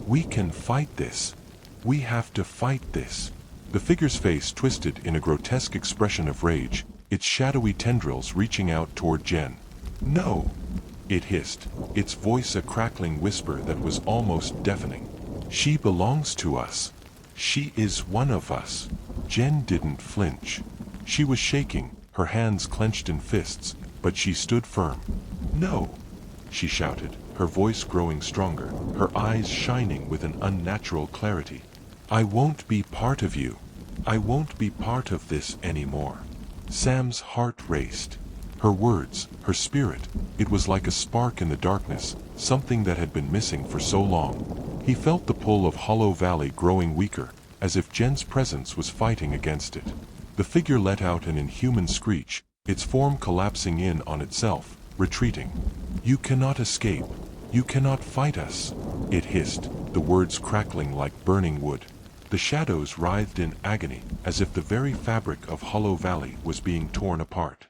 "We can fight this. We have to fight this." The figure's face twisted in a grotesque expression of rage, its shadowy tendrils reaching out toward Jen. "No!" it hissed, its voice a crackling whisper that was almost deafening. "She belongs to us. She is one of us." Jen didn't flinch. She was shaking, her hands clenched in fists, but she stood firm. "No!" she shouted, her voice growing stronger, her eyes shining with an unnatural clarity. "I won't be part of you. I won't be part of this anymore." Sam's heart raced. Her words, her spirit, it was like a spark in the darkness, something that had been missing for so long. He felt the pull of Hollow Valley growing weaker, as if Jen's presence was fighting against it. The figure let out an inhuman screech, its form collapsing in on itself, retreating. "You cannot escape. You cannot fight us," it hissed, the words crackling like burning wood. The shadows writhed in agony, as if the very fabric of Hollow Valley was being torn apart.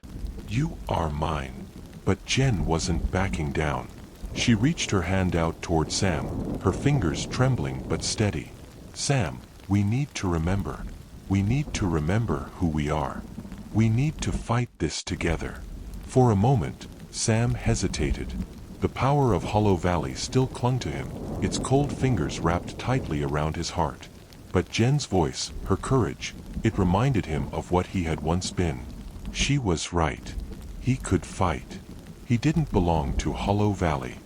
"You are mine." But Jen wasn't backing down. She reached her hand out toward Sam, her fingers trembling but steady. "Sam, we need to remember. We need to remember who we are. We need to fight this together." For a moment, Sam hesitated. The power of Hollow Valley still clung to him, its cold fingers wrapped tightly around his heart. But Jen's voice, her courage, it reminded him of what he had once been. She was right. He could fight. He didn't belong to Hollow Valley.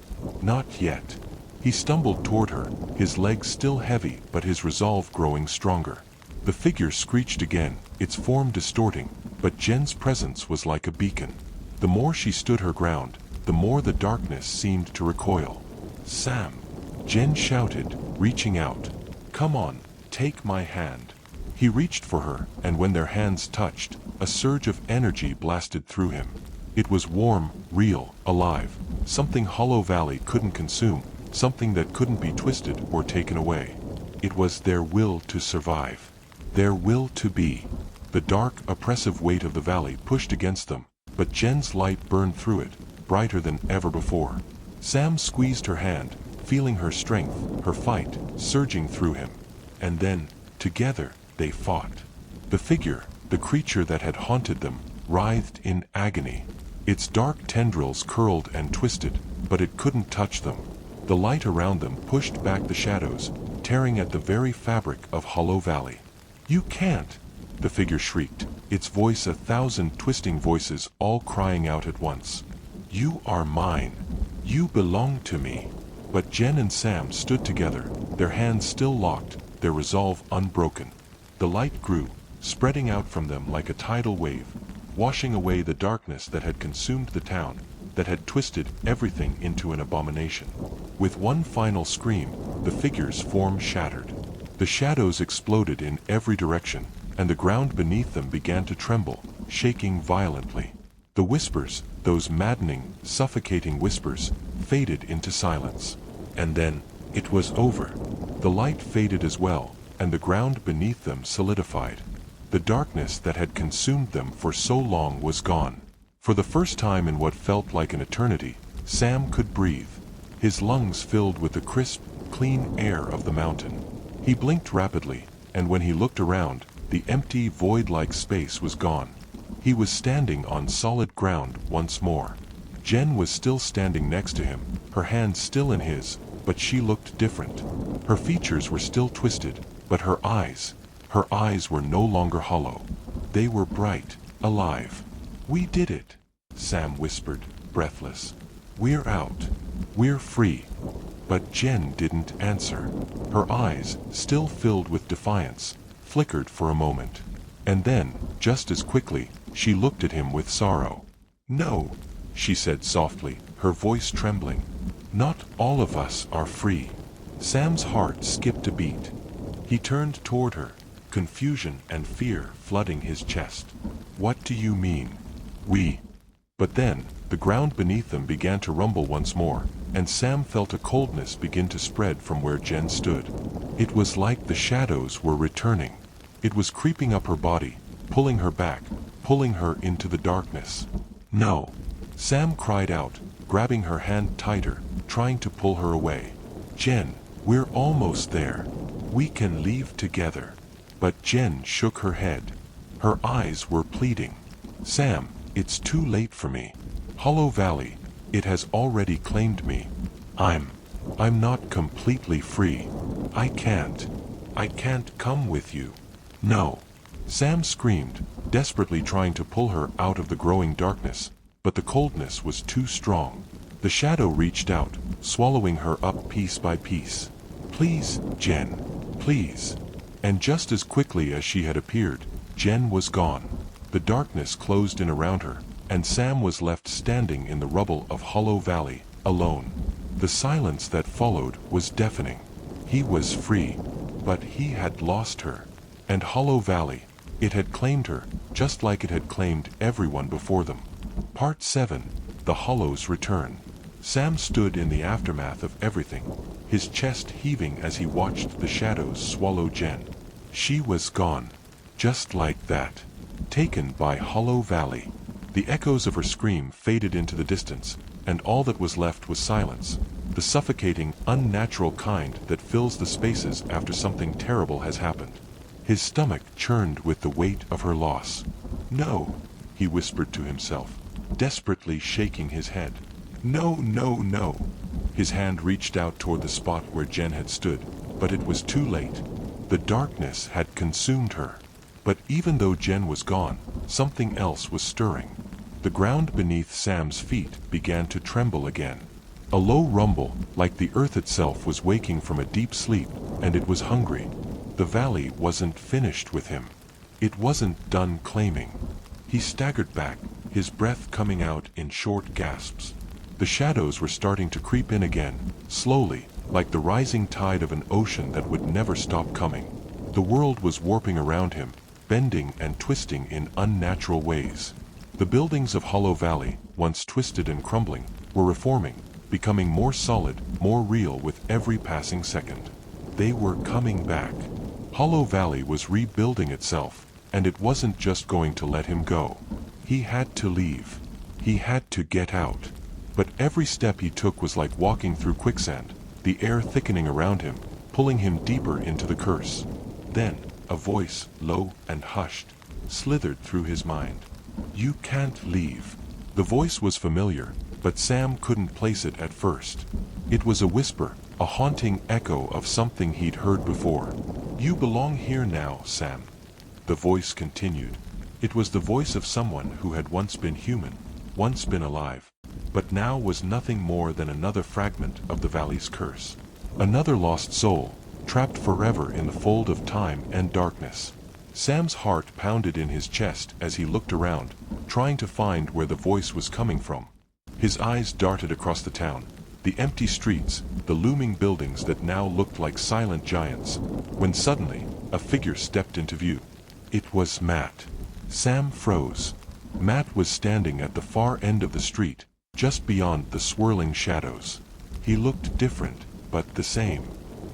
Not yet. He stumbled toward her, his legs still heavy but his resolve growing stronger. The figure screeched again, its form distorting, but Jen's presence was like a beacon. The more she stood her ground, the more the darkness seemed to recoil. "Sam!" Jen shouted, reaching out. "Come on, take my hand." He reached for her, and when their hands touched, a surge of energy blasted through him. It was warm, real, alive, something Hollow Valley couldn't consume, something that couldn't be twisted or taken away. It was their will to survive. Their will to be. The dark, oppressive weight of the valley pushed against them, but Jen's light burned through it, brighter than ever before. Sam squeezed her hand, feeling her strength, her fight, surging through him. And then, together, they fought. The figure, the creature that had haunted them, writhed in agony. Its dark tendrils curled and twisted, but it couldn't touch them. The light around them pushed back the shadows, tearing at the very fabric of Hollow Valley. "You can't!" the figure shrieked, its voice 1,000 twisting voices all crying out at once. "You are mine. You belong to me." But Jen and Sam stood together, their hands still locked, their resolve unbroken. The light grew, spreading out from them like a tidal wave, washing away the darkness that had consumed the town, that had twisted everything into an abomination. With one final scream, the figure's form shattered. The shadows exploded in every direction, and the ground beneath them began to tremble, shaking violently. The whispers, those maddening, suffocating whispers, faded into silence. And then, it was over. The light faded as well, and the ground beneath them solidified. The darkness that had consumed them for so long was gone. For the first time in what felt like an eternity, Sam could breathe. His lungs filled with the crisp, clean air of the mountain. He blinked rapidly, and when he looked around, the empty, void-like space was gone. He was standing on solid ground once more. Jen was still standing next to him, her hand still in his, but she looked different. Her features were still twisted, but her eyes were no longer hollow. They were bright, alive. "We did it," Sam whispered, breathless. "We're out. We're free." But Jen didn't answer. Her eyes, still filled with defiance, flickered for a moment. And then, just as quickly, she looked at him with sorrow. "No," she said softly, her voice trembling. "Not all of us are free." Sam's heart skipped a beat. He turned toward her, confusion and fear flooding his chest. "What do you mean? We?" But then, the ground beneath them began to rumble once more, and Sam felt a coldness begin to spread from where Jen stood. It was like the shadows were returning. It was creeping up her body, pulling her back, pulling her into the darkness. "No!" Sam cried out, grabbing her hand tighter, trying to pull her away. "Jen, we're almost there. We can leave together." But Jen shook her head. Her eyes were pleading. "Sam, it's too late for me. Hollow Valley, it has already claimed me. I'm not completely free. I can't come with you." "No!" Sam screamed, desperately trying to pull her out of the growing darkness, but the coldness was too strong. The shadow reached out, swallowing her up piece by piece. "Please, Jen, please." And just as quickly as she had appeared, Jen was gone. The darkness closed in around her, and Sam was left standing in the rubble of Hollow Valley, alone. The silence that followed was deafening. He was free, but he had lost her. And Hollow Valley, it had claimed her, just like it had claimed everyone before them. Part 7, The Hollow's Return. Sam stood in the aftermath of everything, his chest heaving as he watched the shadows swallow Jen. She was gone. Just like that. Taken by Hollow Valley. The echoes of her scream faded into the distance, and all that was left was silence, the suffocating, unnatural kind that fills the spaces after something terrible has happened. His stomach churned with the weight of her loss. "No," he whispered to himself, desperately shaking his head. "No, no, no." His hand reached out toward the spot where Jen had stood, but it was too late. The darkness had consumed her. But even though Jen was gone, something else was stirring. The ground beneath Sam's feet began to tremble again. A low rumble, like the earth itself was waking from a deep sleep, and it was hungry. The valley wasn't finished with him. It wasn't done claiming. He staggered back, his breath coming out in short gasps. The shadows were starting to creep in again, slowly, like the rising tide of an ocean that would never stop coming. The world was warping around him, bending and twisting in unnatural ways. The buildings of Hollow Valley, once twisted and crumbling, were reforming, becoming more solid, more real with every passing second. They were coming back. Hollow Valley was rebuilding itself, and it wasn't just going to let him go. He had to leave. He had to get out. But every step he took was like walking through quicksand, the air thickening around him, pulling him deeper into the curse. Then, a voice, low and hushed, slithered through his mind. "You can't leave." The voice was familiar, but Sam couldn't place it at first. It was a whisper, a haunting echo of something he'd heard before. "You belong here now, Sam." The voice continued. It was the voice of someone who had once been human, once been alive, but now was nothing more than another fragment of the valley's curse. Another lost soul, trapped forever in the fold of time and darkness. Sam's heart pounded in his chest as he looked around, trying to find where the voice was coming from. His eyes darted across the town, the empty streets, the looming buildings that now looked like silent giants, when suddenly, a figure stepped into view. It was Matt. Sam froze. Matt was standing at the far end of the street, just beyond the swirling shadows. He looked different, but the same.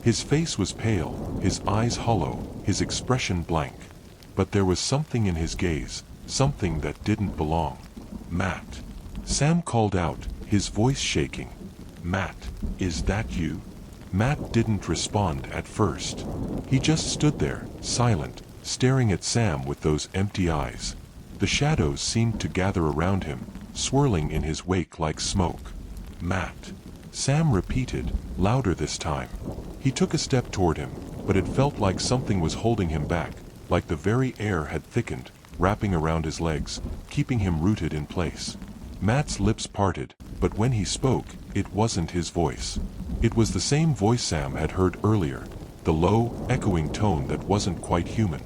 His face was pale, his eyes hollow, his expression blank. But there was something in his gaze, something that didn't belong. "Matt." Sam called out, his voice shaking. "Matt, is that you?" Matt didn't respond at first. He just stood there, silent, staring at Sam with those empty eyes. The shadows seemed to gather around him, swirling in his wake like smoke. "Matt." Sam repeated, louder this time. He took a step toward him, but it felt like something was holding him back, like the very air had thickened, wrapping around his legs, keeping him rooted in place. Matt's lips parted, but when he spoke, it wasn't his voice. It was the same voice Sam had heard earlier, the low, echoing tone that wasn't quite human.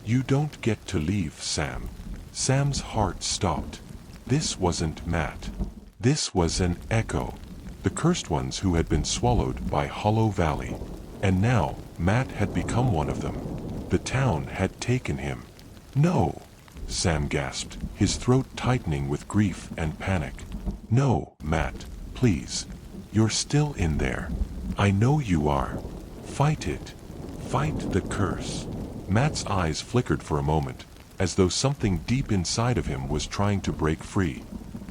"You don't get to leave, Sam." Sam's heart stopped. This wasn't Matt. This was an echo. The cursed ones who had been swallowed by Hollow Valley. And now, Matt had become one of them. The town had taken him. "No!" Sam gasped, his throat tightening with grief and panic. "No, Matt, please. You're still in there. I know you are. Fight it. Fight the curse." Matt's eyes flickered for a moment, as though something deep inside of him was trying to break free.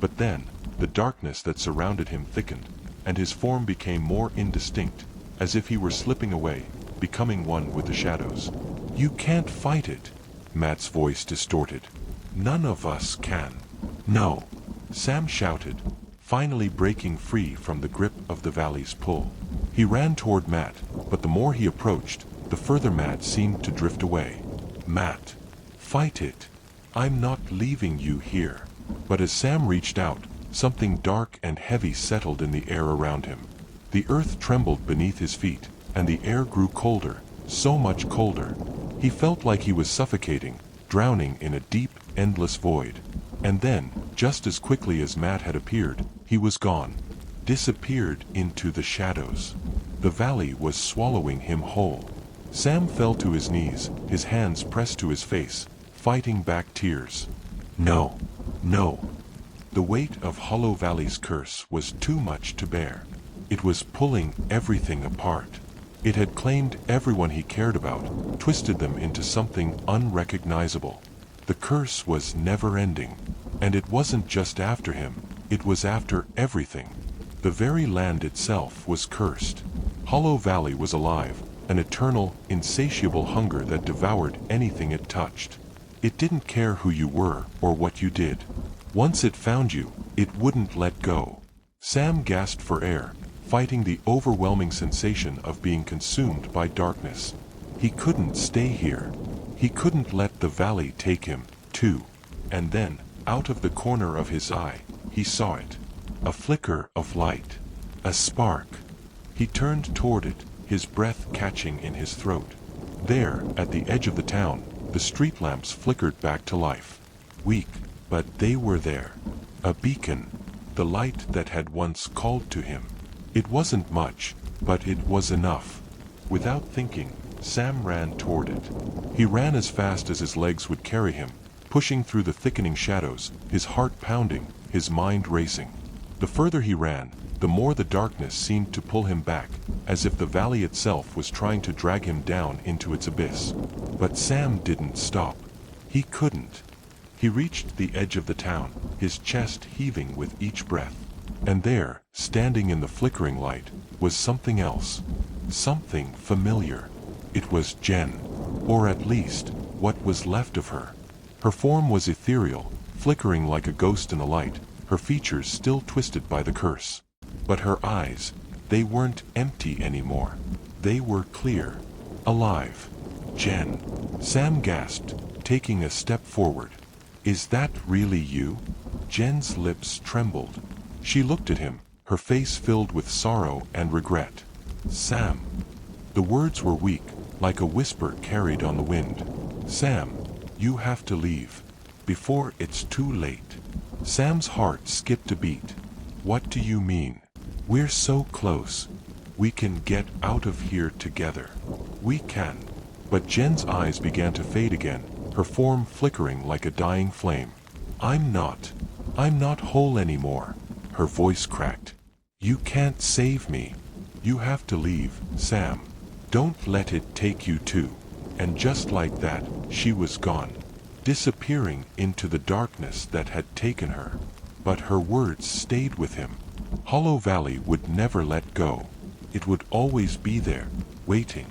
But then, the darkness that surrounded him thickened, and his form became more indistinct, as if he were slipping away, becoming one with the shadows. "You can't fight it." Matt's voice distorted. "None of us can." "No!" Sam shouted, finally breaking free from the grip of the valley's pull. He ran toward Matt, but the more he approached, the further Matt seemed to drift away. "Matt, fight it. I'm not leaving you here." But as Sam reached out, something dark and heavy settled in the air around him. The earth trembled beneath his feet, and the air grew colder, so much colder. He felt like he was suffocating, drowning in a deep, endless void. And then, just as quickly as Matt had appeared, he was gone. Disappeared into the shadows. The valley was swallowing him whole. Sam fell to his knees, his hands pressed to his face, fighting back tears. No, no. The weight of Hollow Valley's curse was too much to bear. It was pulling everything apart. It had claimed everyone he cared about, twisted them into something unrecognizable. The curse was never-ending. And it wasn't just after him, it was after everything. The very land itself was cursed. Hollow Valley was alive, an eternal, insatiable hunger that devoured anything it touched. It didn't care who you were or what you did. Once it found you, it wouldn't let go. Sam gasped for air, fighting the overwhelming sensation of being consumed by darkness. He couldn't stay here. He couldn't let the valley take him, too. And then, out of the corner of his eye, he saw it. A flicker of light. A spark. He turned toward it, his breath catching in his throat. There, at the edge of the town, the street lamps flickered back to life. Weak, but they were there. A beacon. The light that had once called to him. It wasn't much, but it was enough. Without thinking, Sam ran toward it. He ran as fast as his legs would carry him, pushing through the thickening shadows, his heart pounding, his mind racing. The further he ran, the more the darkness seemed to pull him back, as if the valley itself was trying to drag him down into its abyss. But Sam didn't stop. He couldn't. He reached the edge of the town, his chest heaving with each breath. And there, standing in the flickering light, was something else. Something familiar. It was Jen. Or at least, what was left of her. Her form was ethereal, flickering like a ghost in the light, her features still twisted by the curse. But her eyes, they weren't empty anymore. They were clear. Alive. Jen. Sam gasped, taking a step forward. Is that really you? Jen's lips trembled. She looked at him, her face filled with sorrow and regret. Sam. The words were weak, like a whisper carried on the wind. Sam, you have to leave. Before it's too late. Sam's heart skipped a beat. What do you mean? We're so close. We can get out of here together. We can. But Jen's eyes began to fade again, her form flickering like a dying flame. I'm not whole anymore. Her voice cracked. You can't save me. You have to leave, Sam. Don't let it take you too. And just like that, she was gone, disappearing into the darkness that had taken her. But her words stayed with him. Hollow Valley would never let go. It would always be there, waiting.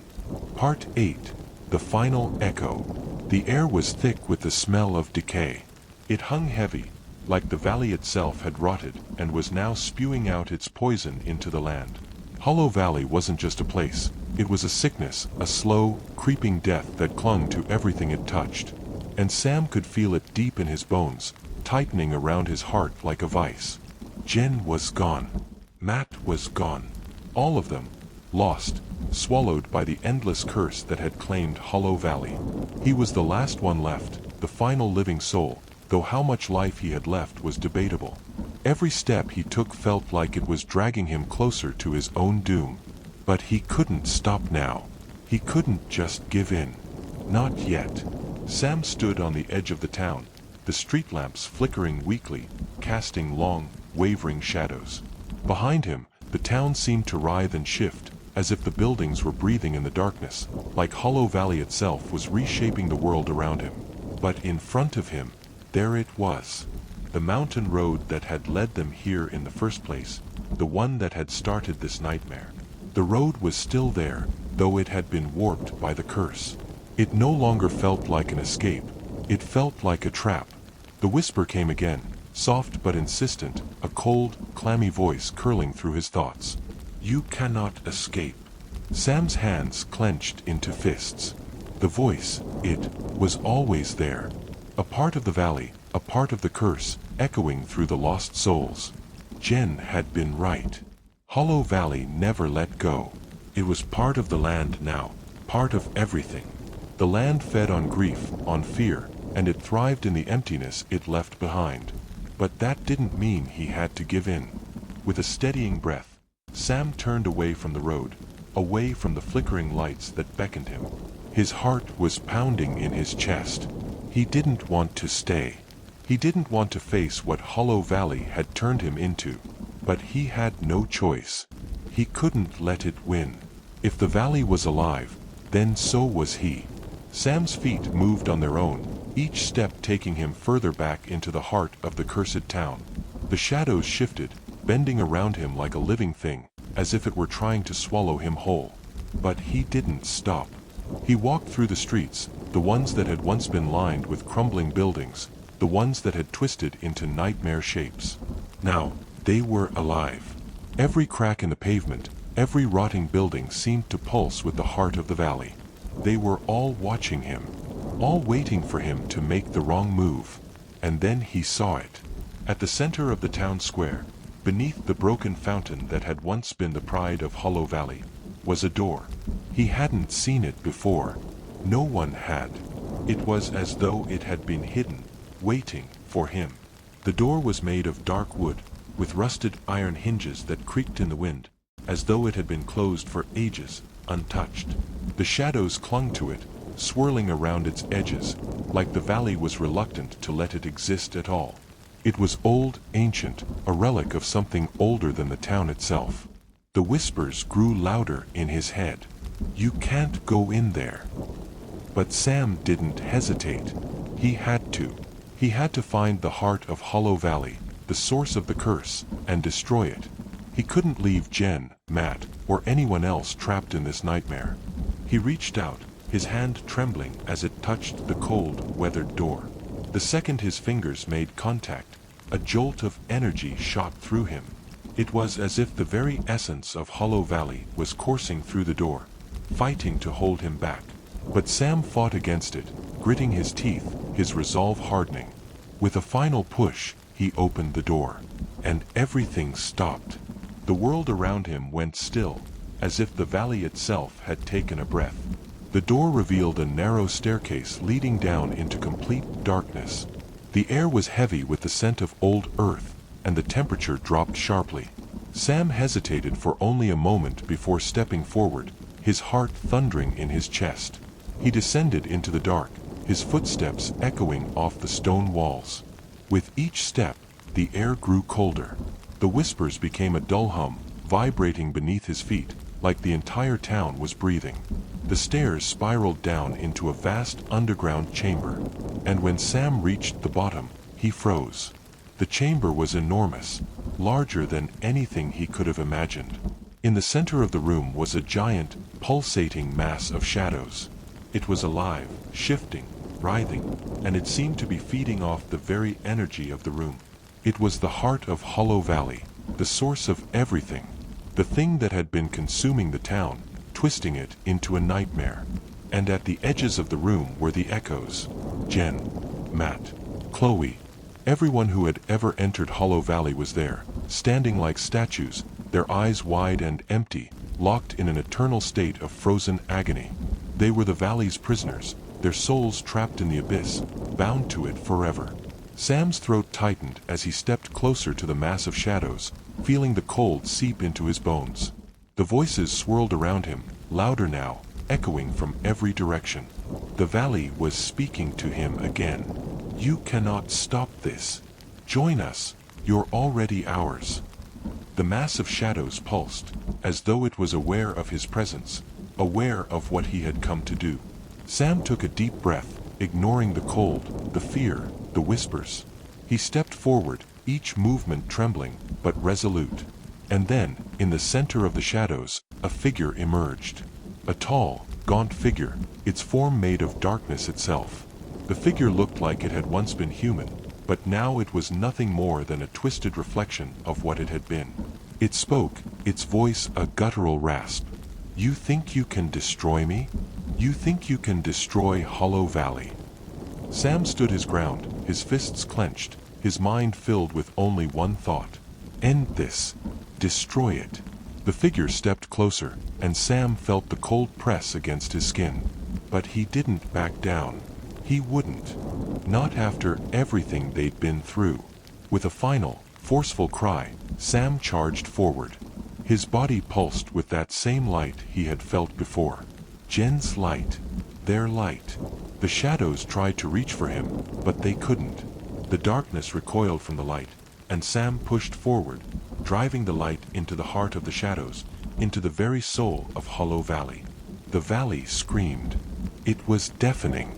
Part 8. The Final Echo. The air was thick with the smell of decay. It hung heavy, like the valley itself had rotted and was now spewing out its poison into the land. Hollow Valley wasn't just a place, it was a sickness, a slow, creeping death that clung to everything it touched. And Sam could feel it deep in his bones, tightening around his heart like a vice. Jen was gone. Matt was gone. All of them, lost, swallowed by the endless curse that had claimed Hollow Valley. He was the last one left, the final living soul, though how much life he had left was debatable. Every step he took felt like it was dragging him closer to his own doom. But he couldn't stop now. He couldn't just give in. Not yet. Sam stood on the edge of the town, the street lamps flickering weakly, casting long, wavering shadows. Behind him, the town seemed to writhe and shift, as if the buildings were breathing in the darkness, like Hollow Valley itself was reshaping the world around him. But in front of him, there it was. The mountain road that had led them here in the first place, the one that had started this nightmare. The road was still there, though it had been warped by the curse. It no longer felt like an escape. It felt like a trap. The whisper came again, soft but insistent, a cold, clammy voice curling through his thoughts. You cannot escape. Sam's hands clenched into fists. The voice, it was always there. A part of the valley, a part of the curse, echoing through the lost souls. Jen had been right. Hollow Valley never let go. It was part of the land now, part of everything. The land fed on grief, on fear, and it thrived in the emptiness it left behind. But that didn't mean he had to give in. With a steadying breath, Sam turned away from the road, away from the flickering lights that beckoned him. His heart was pounding in his chest. He didn't want to stay. He didn't want to face what Hollow Valley had turned him into. But he had no choice. He couldn't let it win. If the valley was alive, then so was he. Sam's feet moved on their own, each step taking him further back into the heart of the cursed town. The shadows shifted, bending around him like a living thing, as if it were trying to swallow him whole. But he didn't stop. He walked through the streets, the ones that had once been lined with crumbling buildings, the ones that had twisted into nightmare shapes. Now, they were alive. Every crack in the pavement, every rotting building seemed to pulse with the heart of the valley. They were all watching him. all waiting for him to make the wrong move. And then he saw it. At the center of the town square, beneath the broken fountain that had once been the pride of Hollow Valley, was a door. He hadn't seen it before. No one had. It was as though it had been hidden, waiting for him. The door was made of dark wood, with rusted iron hinges that creaked in the wind, as though it had been closed for ages, untouched. The shadows clung to it, swirling around its edges, like the valley was reluctant to let it exist at all. It was old, ancient, a relic of something older than the town itself. The whispers grew louder in his head. "You can't go in there." But Sam didn't hesitate. He had to. He had to find the heart of Hollow Valley, the source of the curse, and destroy it. He couldn't leave Jen, Matt, or anyone else trapped in this nightmare. He reached out, his hand trembling as it touched the cold, weathered door. The second his fingers made contact, a jolt of energy shot through him. It was as if the very essence of Hollow Valley was coursing through the door, fighting to hold him back. But Sam fought against it, gritting his teeth, his resolve hardening. With a final push, he opened the door. And everything stopped. The world around him went still, as if the valley itself had taken a breath. The door revealed a narrow staircase leading down into complete darkness. The air was heavy with the scent of old earth, and the temperature dropped sharply. Sam hesitated for only a moment before stepping forward, his heart thundering in his chest. He descended into the dark, his footsteps echoing off the stone walls. With each step, the air grew colder. The whispers became a dull hum, vibrating beneath his feet, like the entire town was breathing. The stairs spiraled down into a vast underground chamber, and when Sam reached the bottom, he froze. The chamber was enormous, larger than anything he could have imagined. In the center of the room was a giant, pulsating mass of shadows. It was alive, shifting, writhing, and it seemed to be feeding off the very energy of the room. It was the heart of Hollow Valley, the source of everything, the thing that had been consuming the town, twisting it into a nightmare. And at the edges of the room were the echoes. Jen, Matt, Chloe. Everyone who had ever entered Hollow Valley was there, standing like statues, their eyes wide and empty, locked in an eternal state of frozen agony. They were the valley's prisoners, their souls trapped in the abyss, bound to it forever. Sam's throat tightened as he stepped closer to the mass of shadows, feeling the cold seep into his bones. The voices swirled around him, louder now, echoing from every direction. The valley was speaking to him again. "You cannot stop this. Join us. You're already ours." The mass of shadows pulsed, as though it was aware of his presence, aware of what he had come to do. Sam took a deep breath, ignoring the cold, the fear, the whispers. He stepped forward, each movement trembling, but resolute. And then, in the center of the shadows, a figure emerged. A tall, gaunt figure, its form made of darkness itself. The figure looked like it had once been human, but now it was nothing more than a twisted reflection of what it had been. It spoke, its voice a guttural rasp. "You think you can destroy me? You think you can destroy Hollow Valley?" Sam stood his ground, his fists clenched, his mind filled with only one thought. End this. Destroy it. The figure stepped closer, and Sam felt the cold press against his skin. But he didn't back down. He wouldn't. Not after everything they'd been through. With a final, forceful cry, Sam charged forward. His body pulsed with that same light he had felt before. Jen's light. Their light. The shadows tried to reach for him, but they couldn't. The darkness recoiled from the light, and Sam pushed forward, driving the light into the heart of the shadows, into the very soul of Hollow Valley. The valley screamed. It was deafening.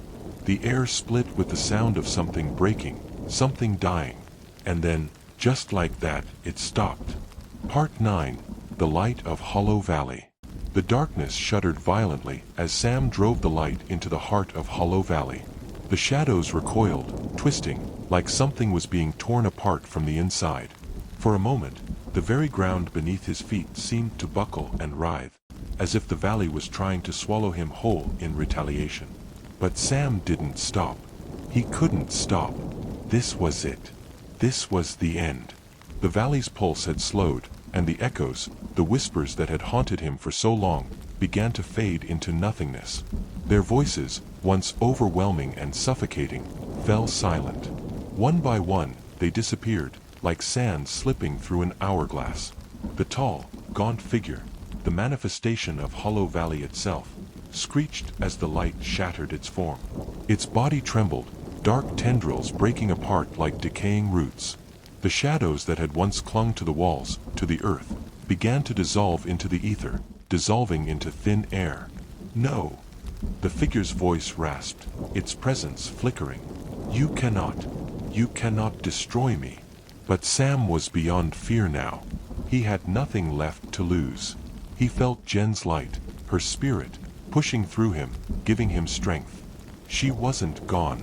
The air split with the sound of something breaking, something dying. And then, just like that, it stopped. Part 9. The Light of Hollow Valley. The darkness shuddered violently as Sam drove the light into the heart of Hollow Valley. The shadows recoiled, twisting, like something was being torn apart from the inside. For a moment, the very ground beneath his feet seemed to buckle and writhe, as if the valley was trying to swallow him whole in retaliation. But Sam didn't stop. He couldn't stop. This was it. This was the end. The valley's pulse had slowed, and the echoes, the whispers that had haunted him for so long, began to fade into nothingness. Their voices, once overwhelming and suffocating, fell silent. One by one, they disappeared, like sand slipping through an hourglass. The tall, gaunt figure, the manifestation of Hollow Valley itself, screeched as the light shattered its form. Its body trembled, dark tendrils breaking apart like decaying roots. The shadows that had once clung to the walls, to the earth, began to dissolve into the ether, dissolving into thin air. No. The figure's voice rasped, its presence flickering. You cannot destroy me. But Sam was beyond fear now. He had nothing left to lose. He felt Jen's light, her spirit, pushing through him, giving him strength. She wasn't gone.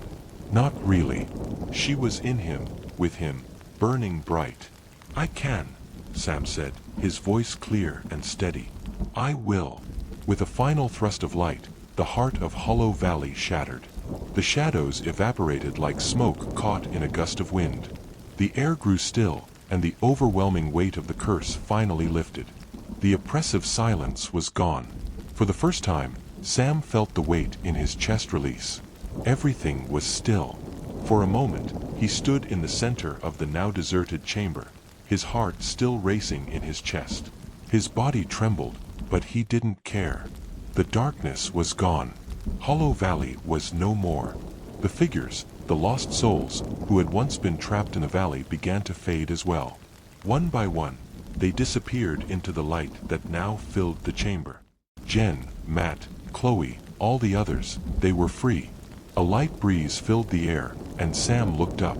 Not really. She was in him, with him, burning bright. I can, Sam said, his voice clear and steady. I will. With a final thrust of light, the heart of Hollow Valley shattered. The shadows evaporated like smoke caught in a gust of wind. The air grew still, and the overwhelming weight of the curse finally lifted. The oppressive silence was gone. For the first time, Sam felt the weight in his chest release. Everything was still. For a moment, he stood in the center of the now deserted chamber, his heart still racing in his chest. His body trembled, but he didn't care. The darkness was gone. Hollow Valley was no more. The figures, the lost souls, who had once been trapped in the valley began to fade as well. One by one, they disappeared into the light that now filled the chamber. Jen, Matt, Chloe, all the others, they were free. A light breeze filled the air, and Sam looked up.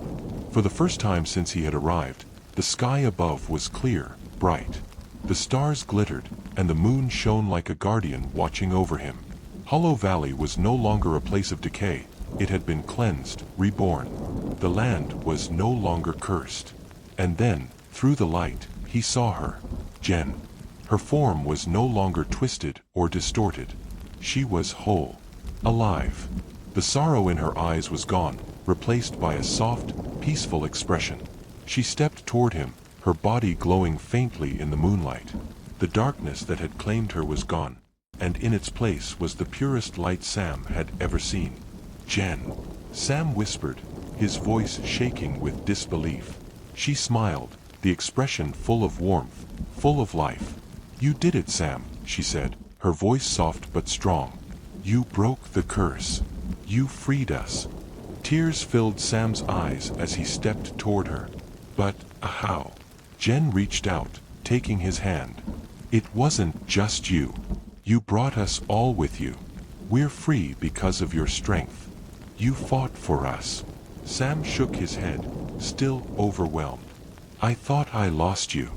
For the first time since he had arrived, the sky above was clear, bright. The stars glittered, and the moon shone like a guardian watching over him. Hollow Valley was no longer a place of decay. It had been cleansed, reborn. The land was no longer cursed. And then, through the light, he saw her, Jen. Her form was no longer twisted or distorted. She was whole, alive. The sorrow in her eyes was gone, replaced by a soft, peaceful expression. She stepped toward him, her body glowing faintly in the moonlight. The darkness that had claimed her was gone, and in its place was the purest light Sam had ever seen. Jen, Sam whispered, his voice shaking with disbelief. She smiled, the expression full of warmth, full of life. You did it, Sam, she said, her voice soft but strong. You broke the curse. You freed us. Tears filled Sam's eyes as he stepped toward her. But, how? Jen reached out, taking his hand. It wasn't just you. You brought us all with you. We're free because of your strength. You fought for us. Sam shook his head, still overwhelmed. I thought I lost you.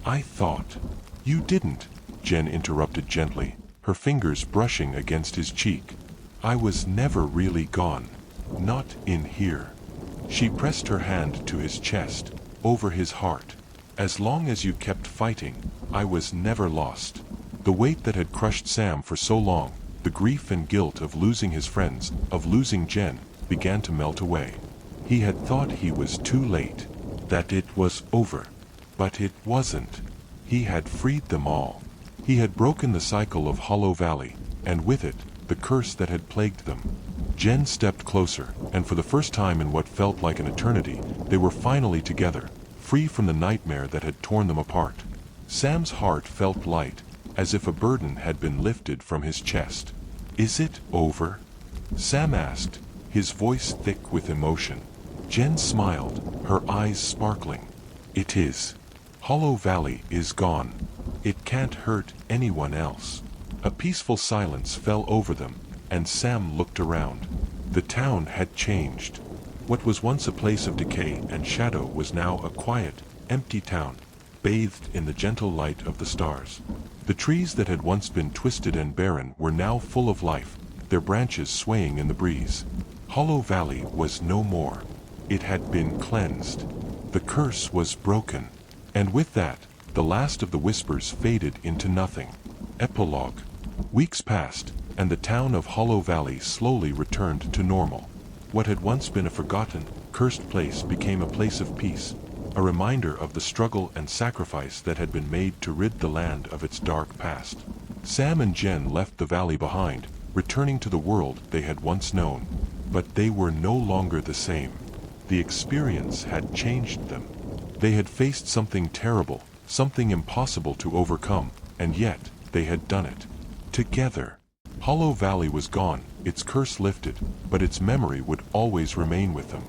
I thought. You didn't, Jen interrupted gently, her fingers brushing against his cheek. I was never really gone. Not in here. She pressed her hand to his chest, over his heart. As long as you kept fighting, I was never lost. The weight that had crushed Sam for so long, the grief and guilt of losing his friends, of losing Jen, began to melt away. He had thought he was too late, that it was over. But it wasn't. He had freed them all. He had broken the cycle of Hollow Valley, and with it, the curse that had plagued them. Jen stepped closer, and for the first time in what felt like an eternity, they were finally together, free from the nightmare that had torn them apart. Sam's heart felt light, as if a burden had been lifted from his chest. Is it over? Sam asked, his voice thick with emotion. Jen smiled, her eyes sparkling. It is. Hollow Valley is gone. It can't hurt anyone else. A peaceful silence fell over them, and Sam looked around. The town had changed. What was once a place of decay and shadow was now a quiet, empty town, bathed in the gentle light of the stars. The trees that had once been twisted and barren were now full of life, their branches swaying in the breeze. Hollow Valley was no more. It had been cleansed. The curse was broken. And with that, the last of the whispers faded into nothing. Epilogue. Weeks passed, and the town of Hollow Valley slowly returned to normal. What had once been a forgotten, cursed place became a place of peace, a reminder of the struggle and sacrifice that had been made to rid the land of its dark past. Sam and Jen left the valley behind, returning to the world they had once known. But they were no longer the same. The experience had changed them. They had faced something terrible, something impossible to overcome, and yet they had done it. Together. Hollow Valley was gone, its curse lifted, but its memory would always remain with them.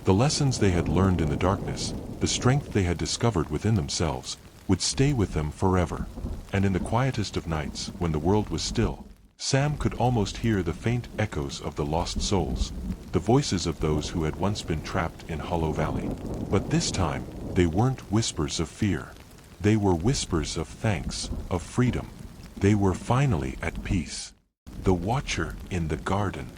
The lessons they had learned in the darkness, the strength they had discovered within themselves, would stay with them forever. And in the quietest of nights, when the world was still, Sam could almost hear the faint echoes of the lost souls, the voices of those who had once been trapped in Hollow Valley. But this time, they weren't whispers of fear. They were whispers of thanks, of freedom. They were finally at peace. The Watcher in the Garden.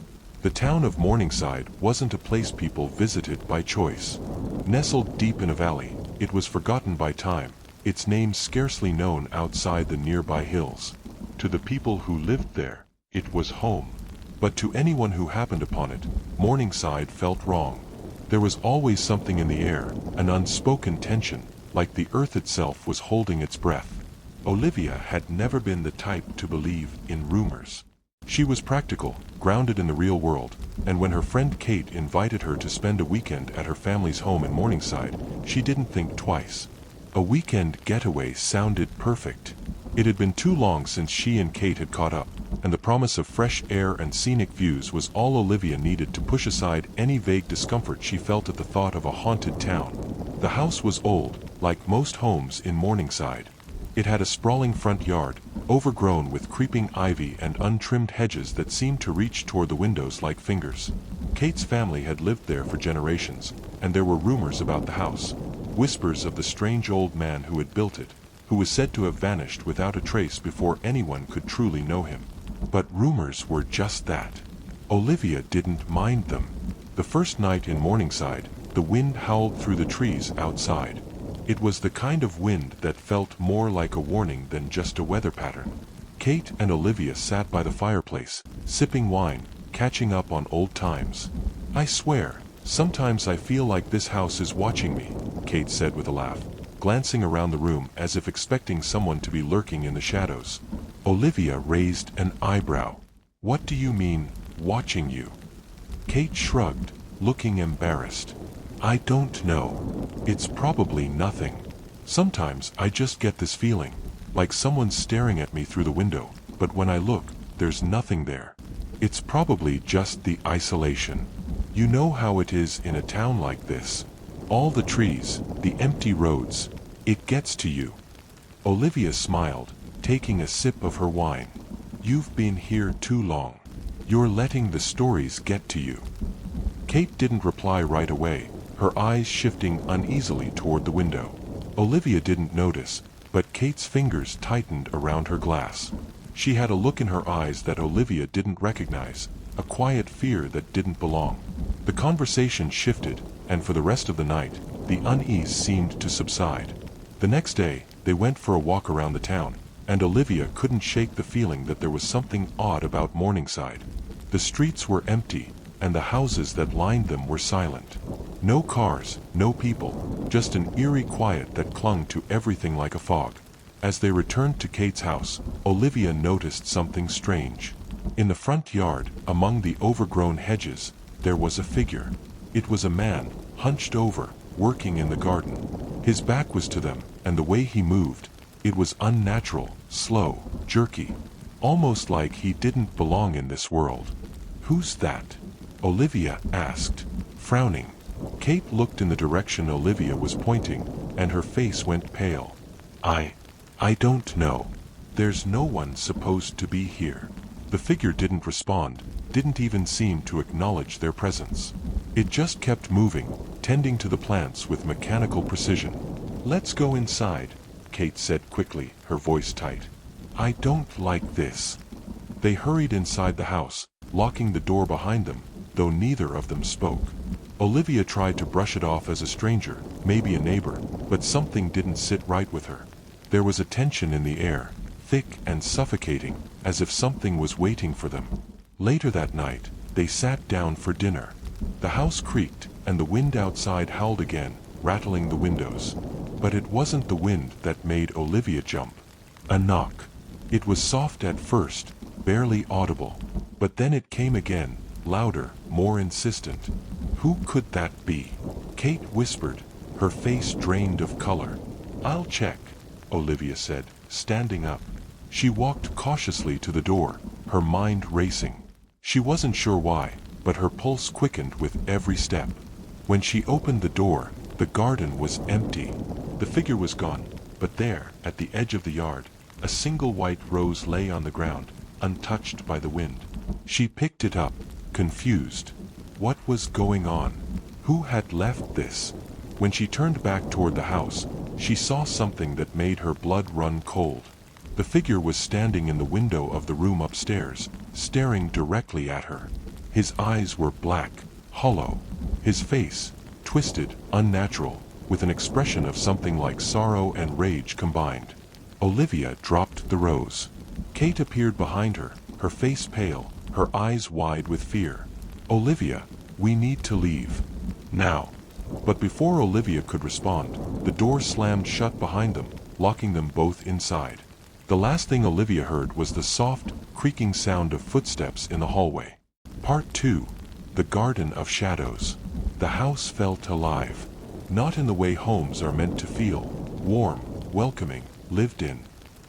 The town of Morningside wasn't a place people visited by choice. Nestled deep in a valley, it was forgotten by time, its name scarcely known outside the nearby hills. To the people who lived there, it was home. But to anyone who happened upon it, Morningside felt wrong. There was always something in the air, an unspoken tension, like the earth itself was holding its breath. Olivia had never been the type to believe in rumors. She was practical, grounded in the real world, and when her friend Kate invited her to spend a weekend at her family's home in Morningside, she didn't think twice. A weekend getaway sounded perfect. It had been too long since she and Kate had caught up, and the promise of fresh air and scenic views was all Olivia needed to push aside any vague discomfort she felt at the thought of a haunted town. The house was old, like most homes in Morningside. It had a sprawling front yard, overgrown with creeping ivy and untrimmed hedges that seemed to reach toward the windows like fingers. Kate's family had lived there for generations, and there were rumors about the house. Whispers of the strange old man who had built it, who was said to have vanished without a trace before anyone could truly know him. But rumors were just that. Olivia didn't mind them. The first night in Morningside, the wind howled through the trees outside. It was the kind of wind that felt more like a warning than just a weather pattern. Kate and Olivia sat by the fireplace, sipping wine, catching up on old times. "I swear, sometimes I feel like this house is watching me," Kate said with a laugh, glancing around the room as if expecting someone to be lurking in the shadows. Olivia raised an eyebrow. "What do you mean, watching you?" Kate shrugged, looking embarrassed. "I don't know. It's probably nothing. Sometimes I just get this feeling, like someone's staring at me through the window, but when I look, there's nothing there. It's probably just the isolation. You know how it is in a town like this. All the trees, the empty roads, it gets to you." Olivia smiled, taking a sip of her wine. "You've been here too long. You're letting the stories get to you." Kate didn't reply right away, her eyes shifting uneasily toward the window. Olivia didn't notice, but Kate's fingers tightened around her glass. She had a look in her eyes that Olivia didn't recognize, a quiet fear that didn't belong. The conversation shifted, and for the rest of the night, the unease seemed to subside. The next day, they went for a walk around the town, and Olivia couldn't shake the feeling that there was something odd about Morningside. The streets were empty, and the houses that lined them were silent. No cars, no people, just an eerie quiet that clung to everything like a fog. As they returned to Kate's house, Olivia noticed something strange. In the front yard, among the overgrown hedges, there was a figure. It was a man, hunched over, working in the garden. His back was to them, and the way he moved, it was unnatural, slow, jerky. Almost like he didn't belong in this world. "Who's that?" Olivia asked, frowning. Kate looked in the direction Olivia was pointing, and her face went pale. I don't know. There's no one supposed to be here." The figure didn't respond, didn't even seem to acknowledge their presence. It just kept moving, tending to the plants with mechanical precision. "Let's go inside," Kate said quickly, her voice tight. "I don't like this." They hurried inside the house, locking the door behind them, though neither of them spoke. Olivia tried to brush it off as a stranger, maybe a neighbor, but something didn't sit right with her. There was a tension in the air, thick and suffocating, as if something was waiting for them. Later that night, they sat down for dinner. The house creaked, and the wind outside howled again, rattling the windows. But it wasn't the wind that made Olivia jump. A knock. It was soft at first, barely audible. But then it came again, louder, more insistent. Who could that be? Kate whispered, her face drained of color. "I'll check," Olivia said, standing up. She walked cautiously to the door, her mind racing. She wasn't sure why, but her pulse quickened with every step. When she opened the door, the garden was empty. The figure was gone, but there, at the edge of the yard, a single white rose lay on the ground, untouched by the wind. She picked it up, confused. What was going on? Who had left this? When she turned back toward the house, she saw something that made her blood run cold. The figure was standing in the window of the room upstairs, staring directly at her. His eyes were black, hollow. His face, twisted, unnatural, with an expression of something like sorrow and rage combined. Olivia dropped the rose. Kate appeared behind her, her face pale, her eyes wide with fear. "Olivia, we need to leave. Now." But before Olivia could respond, the door slammed shut behind them, locking them both inside. The last thing Olivia heard was the soft, creaking sound of footsteps in the hallway. Part 2. The Garden of Shadows. The house felt alive. Not in the way homes are meant to feel, warm, welcoming, lived in.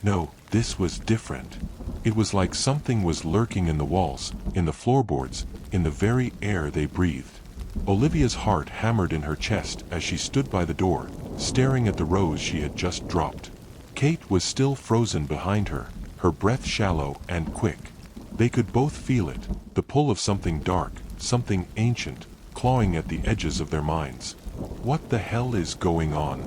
No, this was different. It was like something was lurking in the walls, in the floorboards, in the very air they breathed. Olivia's heart hammered in her chest as she stood by the door, staring at the rose she had just dropped. Kate was still frozen behind her, her breath shallow and quick. They could both feel it, the pull of something dark, something ancient, clawing at the edges of their minds. "What the hell is going on?"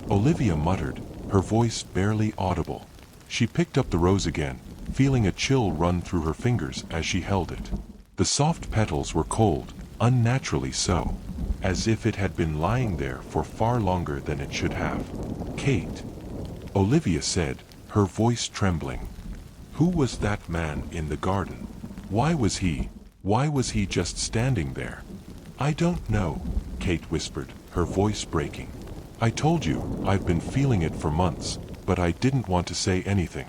Olivia muttered, her voice barely audible. She picked up the rose again, feeling a chill run through her fingers as she held it. The soft petals were cold, unnaturally so, as if it had been lying there for far longer than it should have. "Kate," Olivia said, her voice trembling. Who was that man in the garden? Why was he just standing there? "I don't know," Kate whispered, her voice breaking. "I told you, I've been feeling it for months, but I didn't want to say anything.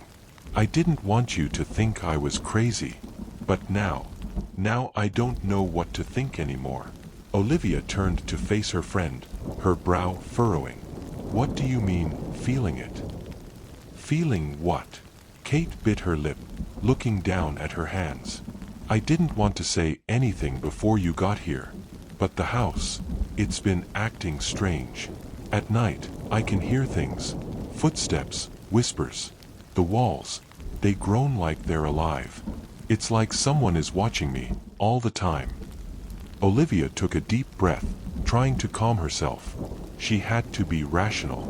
I didn't want you to think I was crazy. But now I don't know what to think anymore." Olivia turned to face her friend, her brow furrowing. "What do you mean, feeling it?" "Feeling what?" Kate bit her lip, looking down at her hands. "I didn't want to say anything before you got here. But the house, it's been acting strange. At night, I can hear things. Footsteps, whispers. The walls, they groan like they're alive. It's like someone is watching me, all the time." Olivia took a deep breath, trying to calm herself. She had to be rational.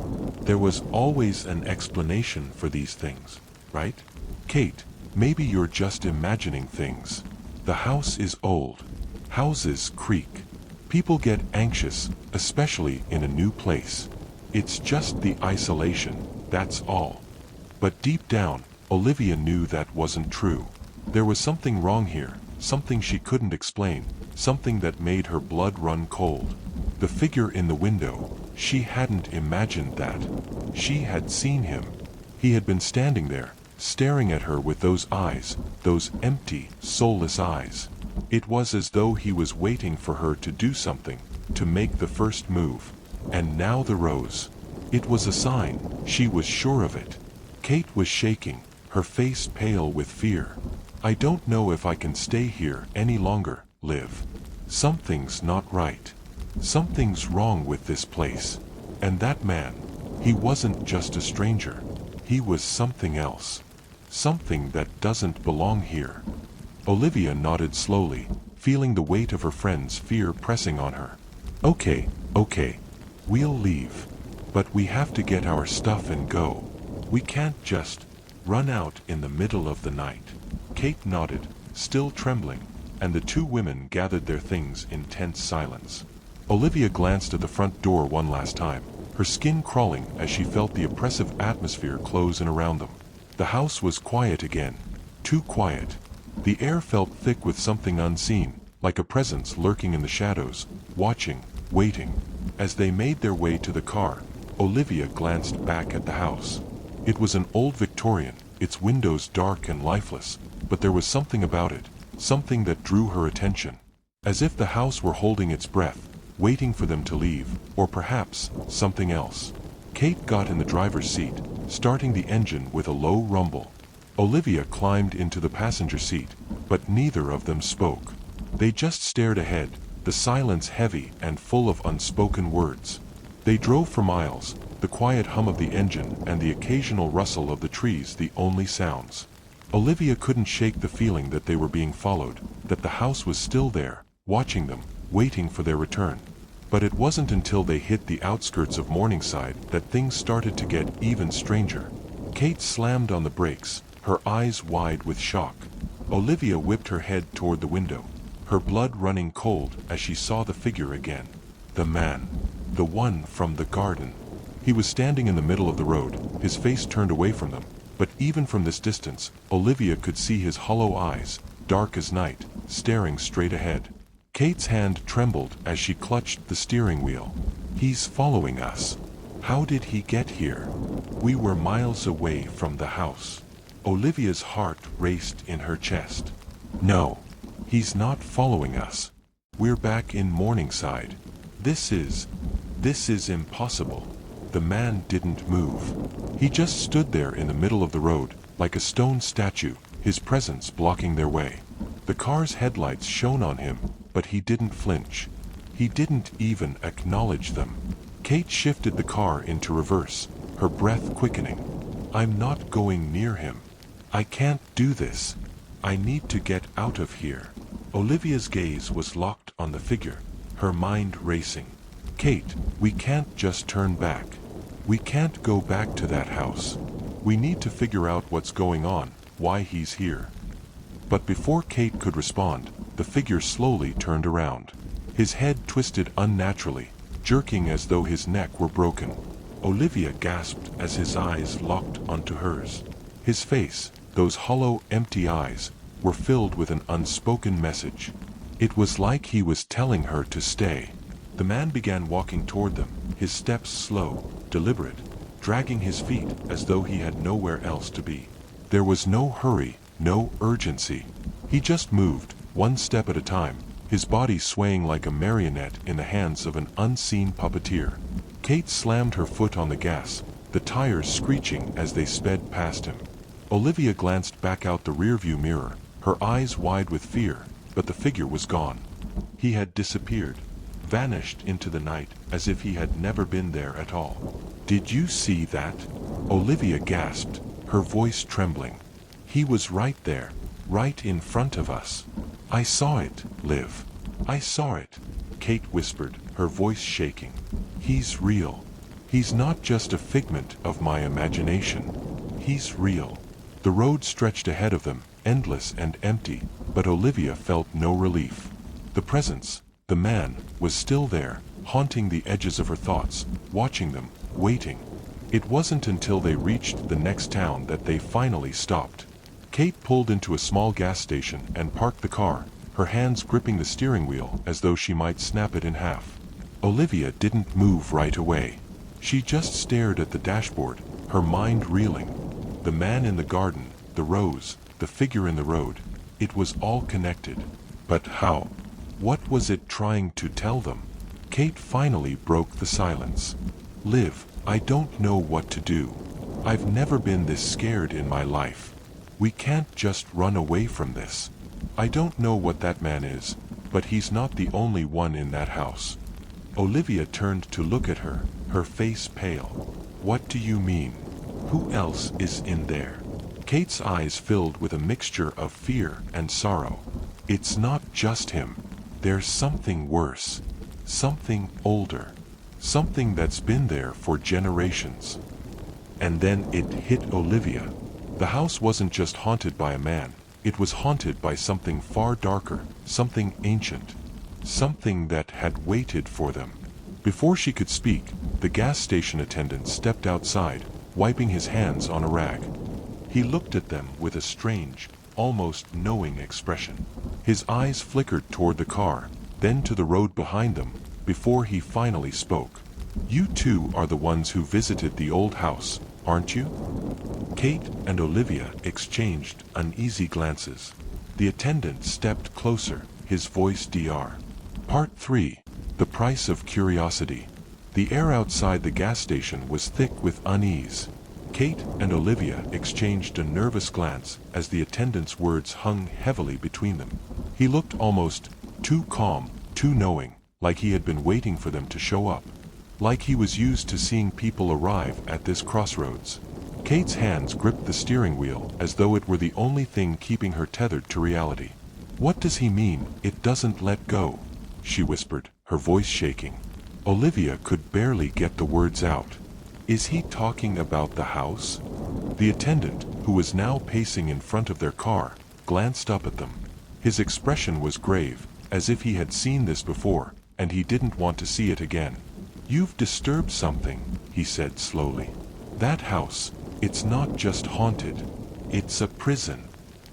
There was always an explanation for these things, right? "Kate, maybe you're just imagining things. The house is old. Houses creak. People get anxious, especially in a new place. It's just the isolation, that's all." But deep down, Olivia knew that wasn't true. There was something wrong here, something she couldn't explain, something that made her blood run cold. The figure in the window, she hadn't imagined that. She had seen him. He had been standing there, staring at her with those eyes, those empty, soulless eyes. It was as though he was waiting for her to do something, to make the first move. And now the rose. It was a sign, she was sure of it. Kate was shaking, her face pale with fear. "I don't know if I can stay here any longer, Liv. Something's not right. Something's wrong with this place. And that man, he wasn't just a stranger. He was something else. Something that doesn't belong here." Olivia nodded slowly, feeling the weight of her friend's fear pressing on her. Okay, we'll leave. But we have to get our stuff and go. We can't just run out in the middle of the night." Kate nodded, still trembling, and the two women gathered their things in tense silence. Olivia glanced at the front door one last time, her skin crawling as she felt the oppressive atmosphere close in around them. The house was quiet again. Too quiet. The air felt thick with something unseen, like a presence lurking in the shadows, watching, waiting. As they made their way to the car, Olivia glanced back at the house. It was an old Victorian, its windows dark and lifeless, but there was something about it, something that drew her attention. As if the house were holding its breath, waiting for them to leave, or perhaps something else. Kate got in the driver's seat, starting the engine with a low rumble. Olivia climbed into the passenger seat, but neither of them spoke. They just stared ahead, the silence heavy and full of unspoken words. They drove for miles, the quiet hum of the engine and the occasional rustle of the trees the only sounds. Olivia couldn't shake the feeling that they were being followed, that the house was still there, watching them, waiting for their return. But it wasn't until they hit the outskirts of Morningside that things started to get even stranger. Kate slammed on the brakes, her eyes wide with shock. Olivia whipped her head toward the window, her blood running cold as she saw the figure again. The man. The one from the garden. He was standing in the middle of the road, his face turned away from them, but even from this distance, Olivia could see his hollow eyes, dark as night, staring straight ahead. Kate's hand trembled as she clutched the steering wheel. He's following us. How did he get here? We were miles away from the house. Olivia's heart raced in her chest. No, he's not following us. We're back in Morningside. This is impossible. The man didn't move. He just stood there in the middle of the road, like a stone statue, his presence blocking their way. The car's headlights shone on him, but he didn't flinch. He didn't even acknowledge them. Kate shifted the car into reverse, her breath quickening. I'm not going near him. I can't do this. I need to get out of here. Olivia's gaze was locked on the figure, her mind racing. Kate, we can't just turn back. We can't go back to that house. We need to figure out what's going on, why he's here. But before Kate could respond, the figure slowly turned around. His head twisted unnaturally, jerking as though his neck were broken. Olivia gasped as his eyes locked onto hers. His face, those hollow, empty eyes, were filled with an unspoken message. It was like he was telling her to stay. The man began walking toward them, his steps slow, deliberate, dragging his feet as though he had nowhere else to be. There was no hurry, no urgency. He just moved, one step at a time, his body swaying like a marionette in the hands of an unseen puppeteer. Kate slammed her foot on the gas, the tires screeching as they sped past him. Olivia glanced back out the rearview mirror, her eyes wide with fear, but the figure was gone. He had disappeared, vanished into the night as if he had never been there at all. Did you see that? Olivia gasped, her voice trembling. He was right there, right in front of us. I saw it, Liv. I saw it, Kate whispered, her voice shaking. He's real. He's not just a figment of my imagination. He's real. The road stretched ahead of them, endless and empty, but Olivia felt no relief. The presence, the man, was still there, haunting the edges of her thoughts, watching them, waiting. It wasn't until they reached the next town that they finally stopped. Kate pulled into a small gas station and parked the car, her hands gripping the steering wheel as though she might snap it in half. Olivia didn't move right away. She just stared at the dashboard, her mind reeling. The man in the garden, the rose, the figure in the road. It was all connected. But how? What was it trying to tell them? Kate finally broke the silence. Liv, I don't know what to do. I've never been this scared in my life. We can't just run away from this. I don't know what that man is, but he's not the only one in that house. Olivia turned to look at her, her face pale. What do you mean? Who else is in there? Kate's eyes filled with a mixture of fear and sorrow. It's not just him. There's something worse. Something older. Something that's been there for generations. And then it hit Olivia. The house wasn't just haunted by a man. It was haunted by something far darker, something ancient. Something that had waited for them. Before she could speak, the gas station attendant stepped outside, wiping his hands on a rag. He looked at them with a strange, almost knowing expression. His eyes flickered toward the car, then to the road behind them, before he finally spoke. "You two are the ones who visited the old house, aren't you?" Kate and Olivia exchanged uneasy glances. The attendant stepped closer, his voice dr. Part 3. The Price of Curiosity. The air outside the gas station was thick with unease. Kate and Olivia exchanged a nervous glance as the attendant's words hung heavily between them. He looked almost too calm, too knowing, like he had been waiting for them to show up. Like he was used to seeing people arrive at this crossroads. Kate's hands gripped the steering wheel as though it were the only thing keeping her tethered to reality. "What does he mean, it doesn't let go?" she whispered, her voice shaking. Olivia could barely get the words out. "Is he talking about the house?" The attendant, who was now pacing in front of their car, glanced up at them. His expression was grave, as if he had seen this before, and he didn't want to see it again. "You've disturbed something," he said slowly. "That house, it's not just haunted. It's a prison."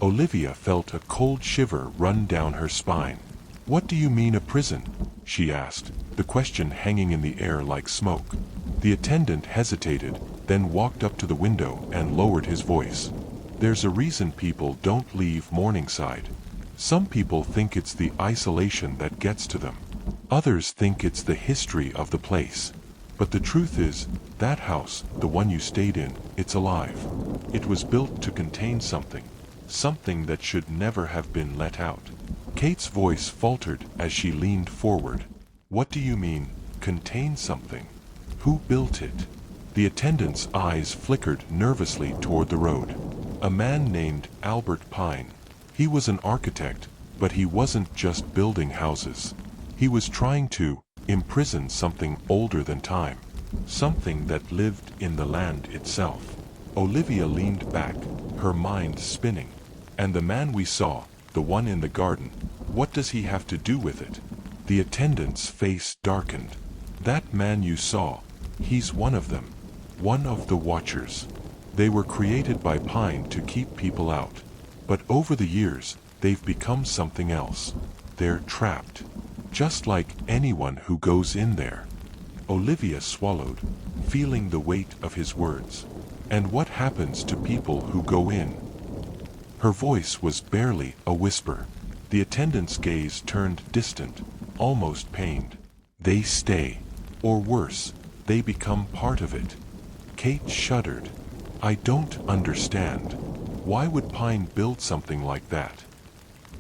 Olivia felt a cold shiver run down her spine. "What do you mean a prison?" she asked, the question hanging in the air like smoke. The attendant hesitated, then walked up to the window and lowered his voice. "There's a reason people don't leave Morningside. Some people think it's the isolation that gets to them. Others think it's the history of the place. But the truth is, that house, the one you stayed in, it's alive. It was built to contain something. Something that should never have been let out." Kate's voice faltered as she leaned forward. "What do you mean, contain something? Who built it?" The attendant's eyes flickered nervously toward the road. "A man named Albert Pine. He was an architect, but he wasn't just building houses. He was trying to imprison something older than time. Something that lived in the land itself." Olivia leaned back, her mind spinning. "And the man we saw, the one in the garden, what does he have to do with it?" The attendant's face darkened. "That man you saw, he's one of them. One of the Watchers. They were created by Pine to keep people out. But over the years, they've become something else. They're trapped. Just like anyone who goes in there." Olivia swallowed, feeling the weight of his words. "And what happens to people who go in?" Her voice was barely a whisper. The attendant's gaze turned distant, almost pained. "They stay. Or worse, they become part of it." Kate shuddered. "I don't understand. Why would Pine build something like that?"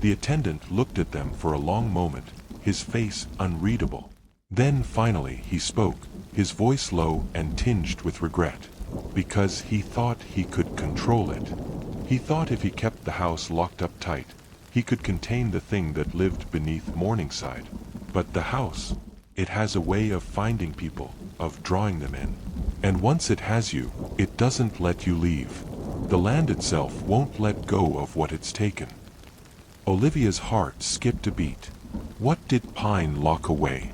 The attendant looked at them for a long moment, his face unreadable. Then finally he spoke, his voice low and tinged with regret. "Because he thought he could control it. He thought if he kept the house locked up tight, he could contain the thing that lived beneath Morningside. But the house, it has a way of finding people, of drawing them in. And once it has you, it doesn't let you leave. The land itself won't let go of what it's taken." Olivia's heart skipped a beat. What did Pine lock away?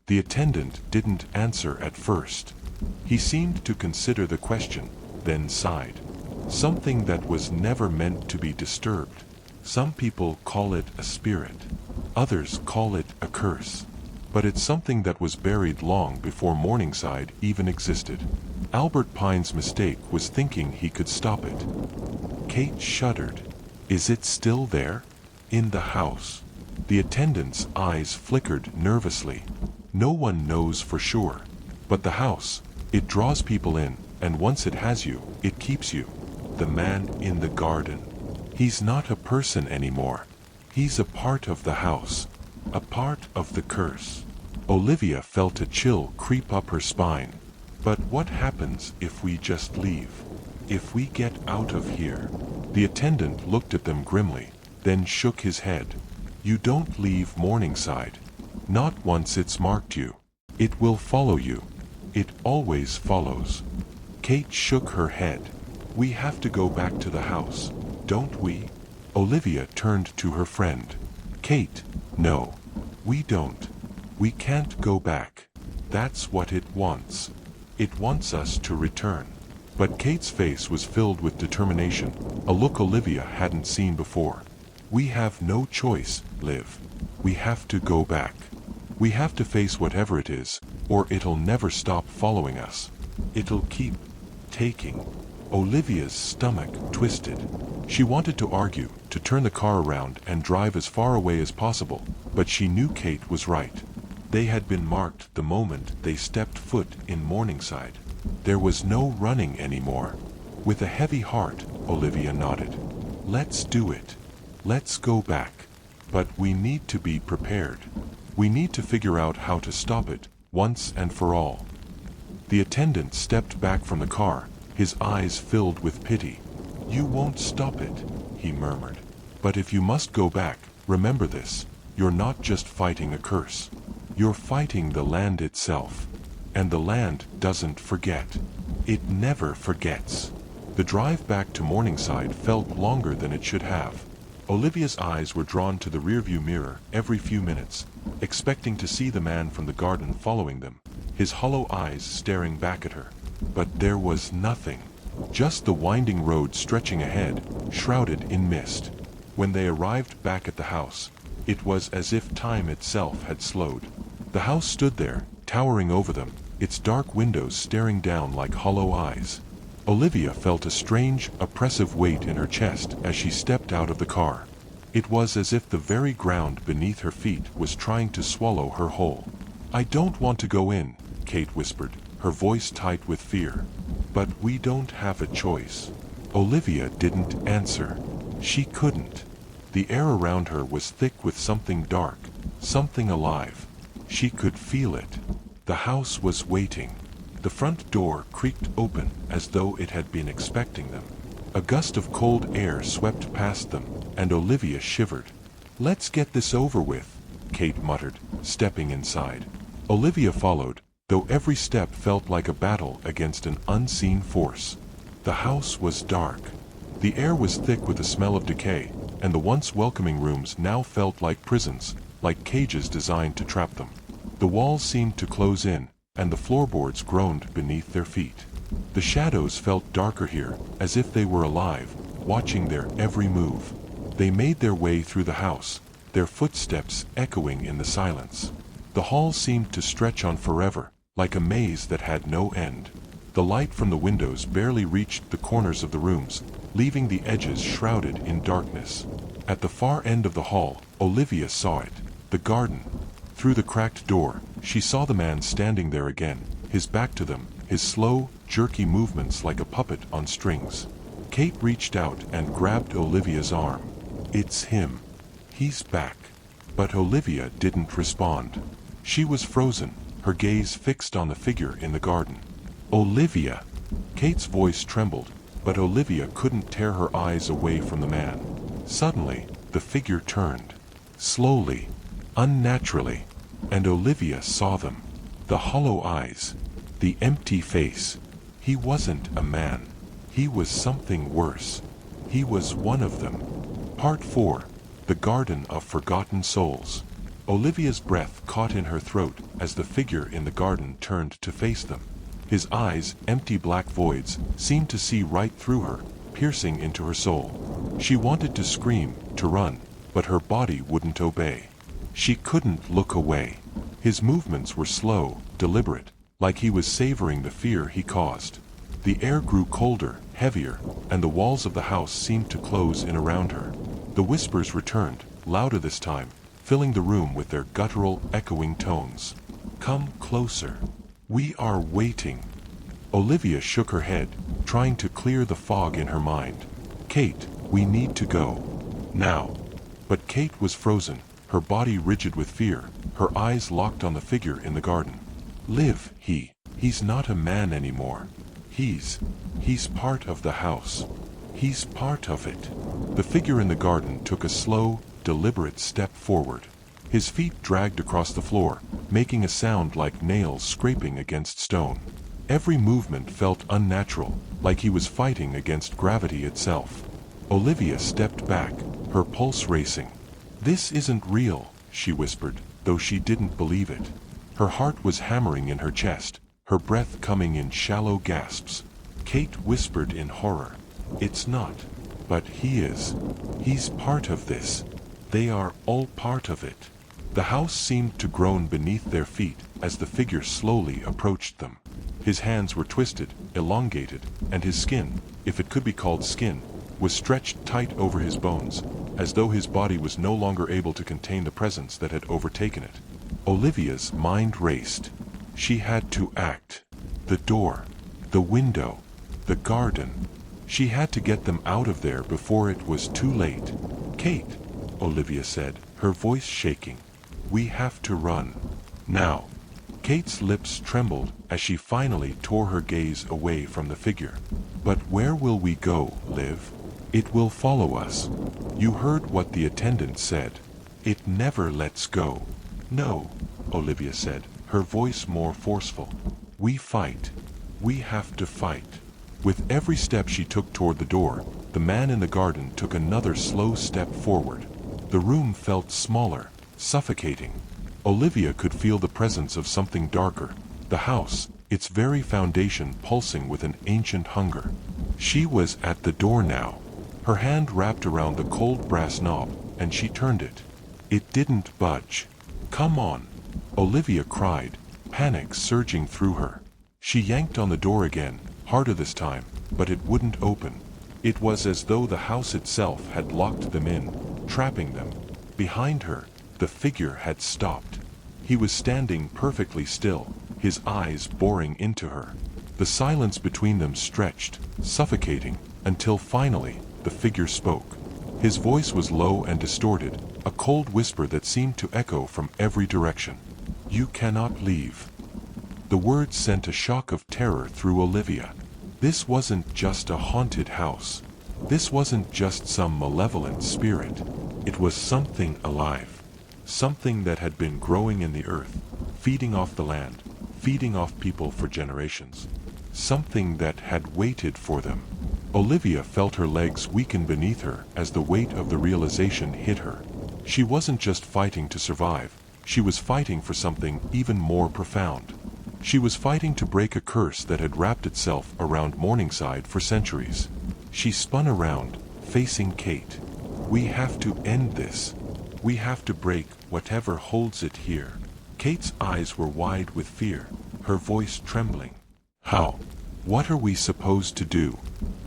The attendant didn't answer at first. He seemed to consider the question, then sighed. "Something that was never meant to be disturbed. Some people call it a spirit. Others call it a curse. But it's something that was buried long before Morningside even existed. Albert Pine's mistake was thinking he could stop it." Kate shuddered. "Is it still there? In the house?" The attendant's eyes flickered nervously. "No one knows for sure. But the house, it draws people in, and once it has you, it keeps you. The man in the garden. He's not a person anymore. He's a part of the house. A part of the curse." Olivia felt a chill creep up her spine. "But what happens if we just leave? If we get out of here?" The attendant looked at them grimly, then shook his head. "You don't leave Morningside. Not once it's marked you. It will follow you. It always follows." Kate shook her head. "We have to go back to the house, don't we?" Olivia turned to her friend. "Kate, no. We don't. We can't go back. That's what it wants. It wants us to return." But Kate's face was filled with determination, a look Olivia hadn't seen before. "We have no choice, Liv. We have to go back. We have to face whatever it is, or it'll never stop following us. It'll keep taking." Olivia's stomach twisted. She wanted to argue, to turn the car around and drive as far away as possible, but she knew Kate was right. They had been marked the moment they stepped foot in Morningside. There was no running anymore. With a heavy heart, Olivia nodded. "Let's do it. Let's go back. But we need to be prepared. We need to figure out how to stop it, once and for all." The attendant stepped back from the car, his eyes filled with pity. "You won't stop it," he murmured. "But if you must go back, remember this. You're not just fighting a curse. You're fighting the land itself. And the land doesn't forget. It never forgets." The drive back to Morningside felt longer than it should have. Olivia's eyes were drawn to the rearview mirror every few minutes, expecting to see the man from the garden following them, his hollow eyes staring back at her. But there was nothing. Just the winding road stretching ahead, shrouded in mist. When they arrived back at the house, it was as if time itself had slowed. The house stood there, towering over them, its dark windows staring down like hollow eyes. Olivia felt a strange, oppressive weight in her chest as she stepped out of the car. It was as if the very ground beneath her feet was trying to swallow her whole. "I don't want to go in," Kate whispered, her voice tight with fear. "But we don't have a choice." Olivia didn't answer. She couldn't. The air around her was thick with something dark, something alive. She could feel it. The house was waiting. The front door creaked open as though it had been expecting them. A gust of cold air swept past them, and Olivia shivered. "Let's get this over with," Kate muttered, stepping inside. Olivia followed, though every step felt like a battle against an unseen force. The house was dark. The air was thick with the smell of decay, and the once welcoming rooms now felt like prisons, like cages designed to trap them. The walls seemed to close in, and the floorboards groaned beneath their feet. The shadows felt darker here, as if they were alive, watching their every move. They made their way through the house, their footsteps echoing in the silence. The hall seemed to stretch on forever, like a maze that had no end. The light from the windows barely reached the corners of the rooms, leaving the edges shrouded in darkness. At the far end of the hall, Olivia saw it, the garden. Through the cracked door, she saw the man standing there again, his back to them, his slow, jerky movements like a puppet on strings. Kate reached out and grabbed Olivia's arm. "It's him. He's back." But Olivia didn't respond. She was frozen, her gaze fixed on the figure in the garden. "Olivia!" Kate's voice trembled, but Olivia couldn't tear her eyes away from the man. Suddenly, the figure turned. Slowly, unnaturally, and Olivia saw them. The hollow eyes, the empty face. He wasn't a man. He was something worse. He was one of them. Part 4. The Garden of Forgotten Souls. Olivia's breath caught in her throat as the figure in the garden turned to face them. His eyes, empty black voids, seemed to see right through her, piercing into her soul. She wanted to scream, to run, but her body wouldn't obey. She couldn't look away. His movements were slow, deliberate, like he was savoring the fear he caused. The air grew colder, heavier, and the walls of the house seemed to close in around her. The whispers returned, louder this time, filling the room with their guttural, echoing tones. "Come closer. We are waiting." Olivia shook her head, trying to clear the fog in her mind. "Kate, we need to go. Now." But Kate was frozen, her body rigid with fear, her eyes locked on the figure in the garden. "Liv, he's not a man anymore. He's part of the house. He's part of it." The figure in the garden took a slow, deliberate step forward. His feet dragged across the floor, making a sound like nails scraping against stone. Every movement felt unnatural, like he was fighting against gravity itself. Olivia stepped back, her pulse racing. "This isn't real," she whispered, though she didn't believe it. Her heart was hammering in her chest, her breath coming in shallow gasps. Kate whispered in horror. It's not. But he is. He's part of this. They are all part of it. The house seemed to groan beneath their feet as the figure slowly approached them. His hands were twisted, elongated, and his skin, if it could be called skin, was stretched tight over his bones, as though his body was no longer able to contain the presence that had overtaken it. Olivia's mind raced. She had to act. The door, the window, the garden. She had to get them out of there before it was too late. Kate, Olivia said, her voice shaking. We have to run. Now. Kate's lips trembled as she finally tore her gaze away from the figure. But where will we go, Liv? It will follow us. You heard what the attendant said. It never lets go. No, Olivia said, her voice more forceful. We fight. We have to fight. With every step she took toward the door, the man in the garden took another slow step forward. The room felt smaller, suffocating. Olivia could feel the presence of something darker, the house, its very foundation pulsing with an ancient hunger. She was at the door now. Her hand wrapped around the cold brass knob, and she turned it. It didn't budge. Come on, Olivia cried, panic surging through her. She yanked on the door again, harder this time, but it wouldn't open. It was as though the house itself had locked them in, trapping them. Behind her, the figure had stopped. He was standing perfectly still, his eyes boring into her. The silence between them stretched, suffocating, until finally, the figure spoke. His voice was low and distorted, a cold whisper that seemed to echo from every direction. You cannot leave. The words sent a shock of terror through Olivia. This wasn't just a haunted house. This wasn't just some malevolent spirit. It was something alive. Something that had been growing in the earth, feeding off the land, feeding off people for generations. Something that had waited for them. Olivia felt her legs weaken beneath her as the weight of the realization hit her. She wasn't just fighting to survive, she was fighting for something even more profound. She was fighting to break a curse that had wrapped itself around Morningside for centuries. She spun around, facing Kate. We have to end this. We have to break whatever holds it here. Kate's eyes were wide with fear, her voice trembling. How? What are we supposed to do?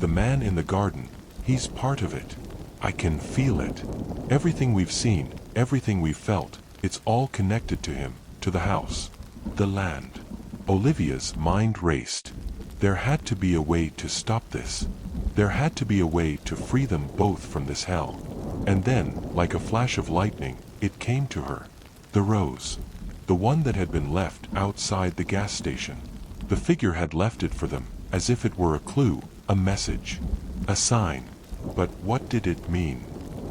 The man in the garden, he's part of it. I can feel it. Everything we've seen, everything we've felt, it's all connected to him, to the house, the land. Olivia's mind raced. There had to be a way to stop this. There had to be a way to free them both from this hell. And then, like a flash of lightning, it came to her. The rose. The one that had been left outside the gas station. The figure had left it for them, as if it were a clue, a message, a sign. But what did it mean?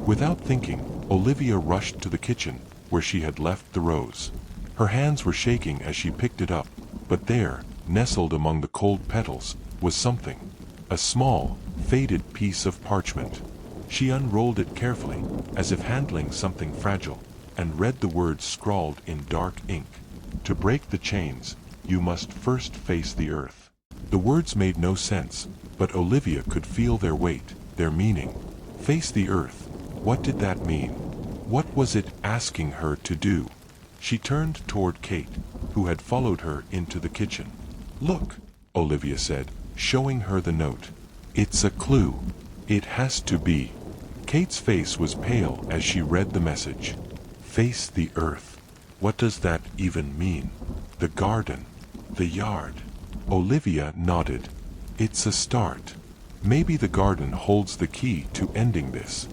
Without thinking, Olivia rushed to the kitchen, where she had left the rose. Her hands were shaking as she picked it up, but there, nestled among the cold petals, was something. A small, faded piece of parchment. She unrolled it carefully, as if handling something fragile, and read the words scrawled in dark ink. To break the chains, you must first face the earth. The words made no sense, but Olivia could feel their weight, their meaning. Face the earth. What did that mean? What was it asking her to do? She turned toward Kate, who had followed her into the kitchen. Look, Olivia said, showing her the note. It's a clue. It has to be. Kate's face was pale as she read the message. Face the earth. What does that even mean? The garden. The yard. Olivia nodded. It's a start. Maybe the garden holds the key to ending this.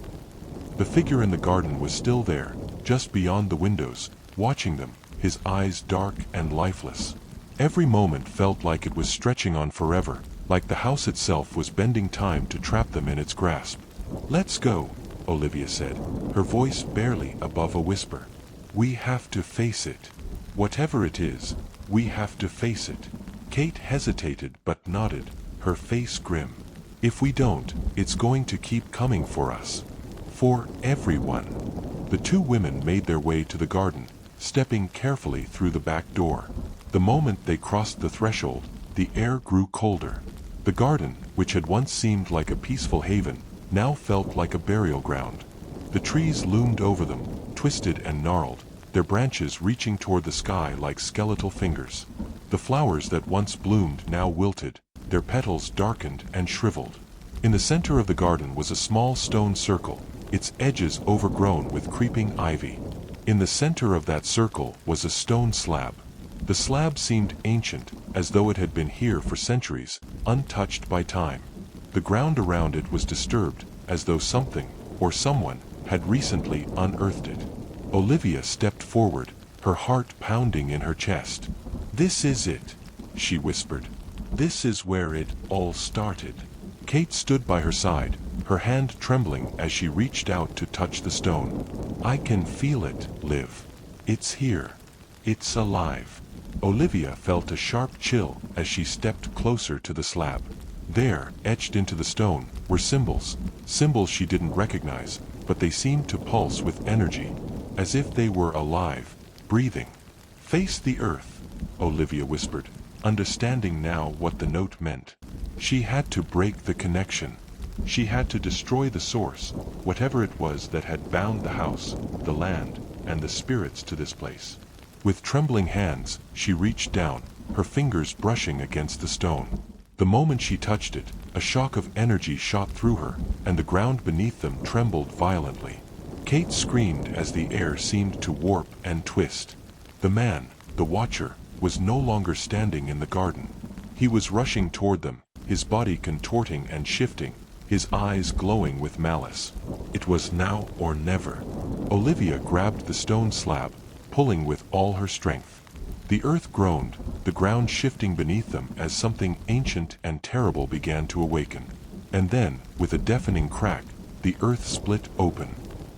The figure in the garden was still there, just beyond the windows, watching them, his eyes dark and lifeless. Every moment felt like it was stretching on forever, like the house itself was bending time to trap them in its grasp. Let's go, Olivia said, her voice barely above a whisper. We have to face it. Whatever it is, we have to face it. Kate hesitated but nodded, her face grim. If we don't, it's going to keep coming for us. For everyone. The two women made their way to the garden, stepping carefully through the back door. The moment they crossed the threshold, the air grew colder. The The garden, which had once seemed like a peaceful haven, now felt like a burial ground. The trees loomed over them, twisted and gnarled, their branches reaching toward the sky like skeletal fingers. The flowers that once bloomed now wilted, their petals darkened and shriveled. In the center of the garden was a small stone circle, its edges overgrown with creeping ivy. In the center of that circle was a stone slab. The slab seemed ancient, as though it had been here for centuries, untouched by time. The ground around it was disturbed, as though something, or someone, had recently unearthed it. Olivia stepped forward, her heart pounding in her chest. "This is it," she whispered. "This is where it all started." Kate stood by her side, her hand trembling as she reached out to touch the stone. "I can feel it, Liv. It's here. It's alive." Olivia felt a sharp chill as she stepped closer to the slab. There, etched into the stone, were symbols. Symbols she didn't recognize, but they seemed to pulse with energy, as if they were alive, breathing. "Face the earth," Olivia whispered, understanding now what the note meant. She had to break the connection. She had to destroy the source, whatever it was that had bound the house, the land, and the spirits to this place. With trembling hands, she reached down, her fingers brushing against the stone. The moment she touched it, a shock of energy shot through her, and the ground beneath them trembled violently. Kate screamed as the air seemed to warp and twist. The man, the watcher, was no longer standing in the garden. He was rushing toward them, his body contorting and shifting, his eyes glowing with malice. It was now or never. Olivia grabbed the stone slab, pulling with all her strength. The earth groaned, the ground shifting beneath them as something ancient and terrible began to awaken. And then, with a deafening crack, the earth split open.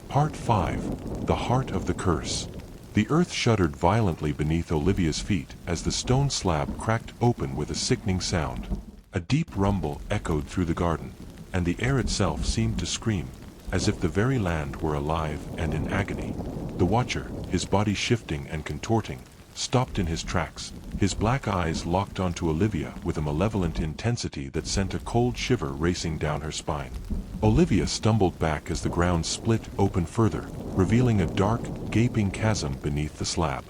Part 5. The Heart of the Curse. The earth shuddered violently beneath Olivia's feet as the stone slab cracked open with a sickening sound. A deep rumble echoed through the garden, and the air itself seemed to scream, as if the very land were alive and in agony. The watcher, his body shifting and contorting, stopped in his tracks, his black eyes locked onto Olivia with a malevolent intensity that sent a cold shiver racing down her spine. Olivia stumbled back as the ground split open further, revealing a dark, gaping chasm beneath the slab.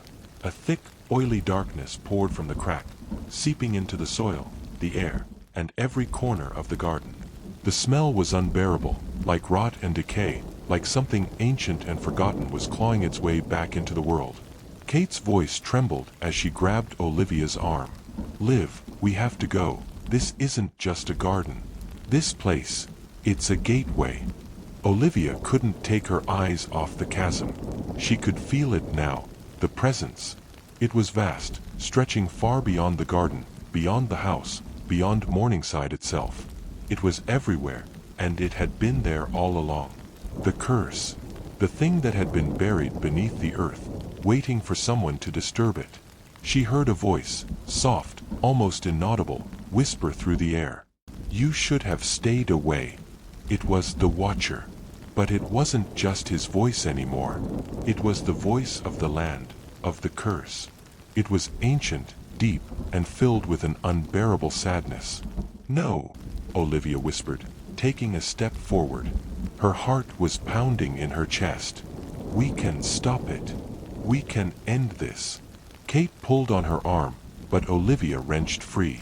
A thick, oily darkness poured from the crack, seeping into the soil, the air, and every corner of the garden. The smell was unbearable, like rot and decay, like something ancient and forgotten was clawing its way back into the world. Kate's voice trembled as she grabbed Olivia's arm. "Liv, we have to go. This isn't just a garden. This place, it's a gateway." Olivia couldn't take her eyes off the chasm. She could feel it now, the presence. It was vast, stretching far beyond the garden, beyond the house, beyond Morningside itself. It was everywhere, and it had been there all along. The curse. The thing that had been buried beneath the earth, waiting for someone to disturb it. She heard a voice, soft, almost inaudible, whisper through the air. "You should have stayed away." It was the Watcher. But it wasn't just his voice anymore. It was the voice of the land, of the curse. It was ancient, deep, and filled with an unbearable sadness. "No," Olivia whispered, taking a step forward. Her heart was pounding in her chest. "We can stop it. We can end this." Kate pulled on her arm, but Olivia wrenched free.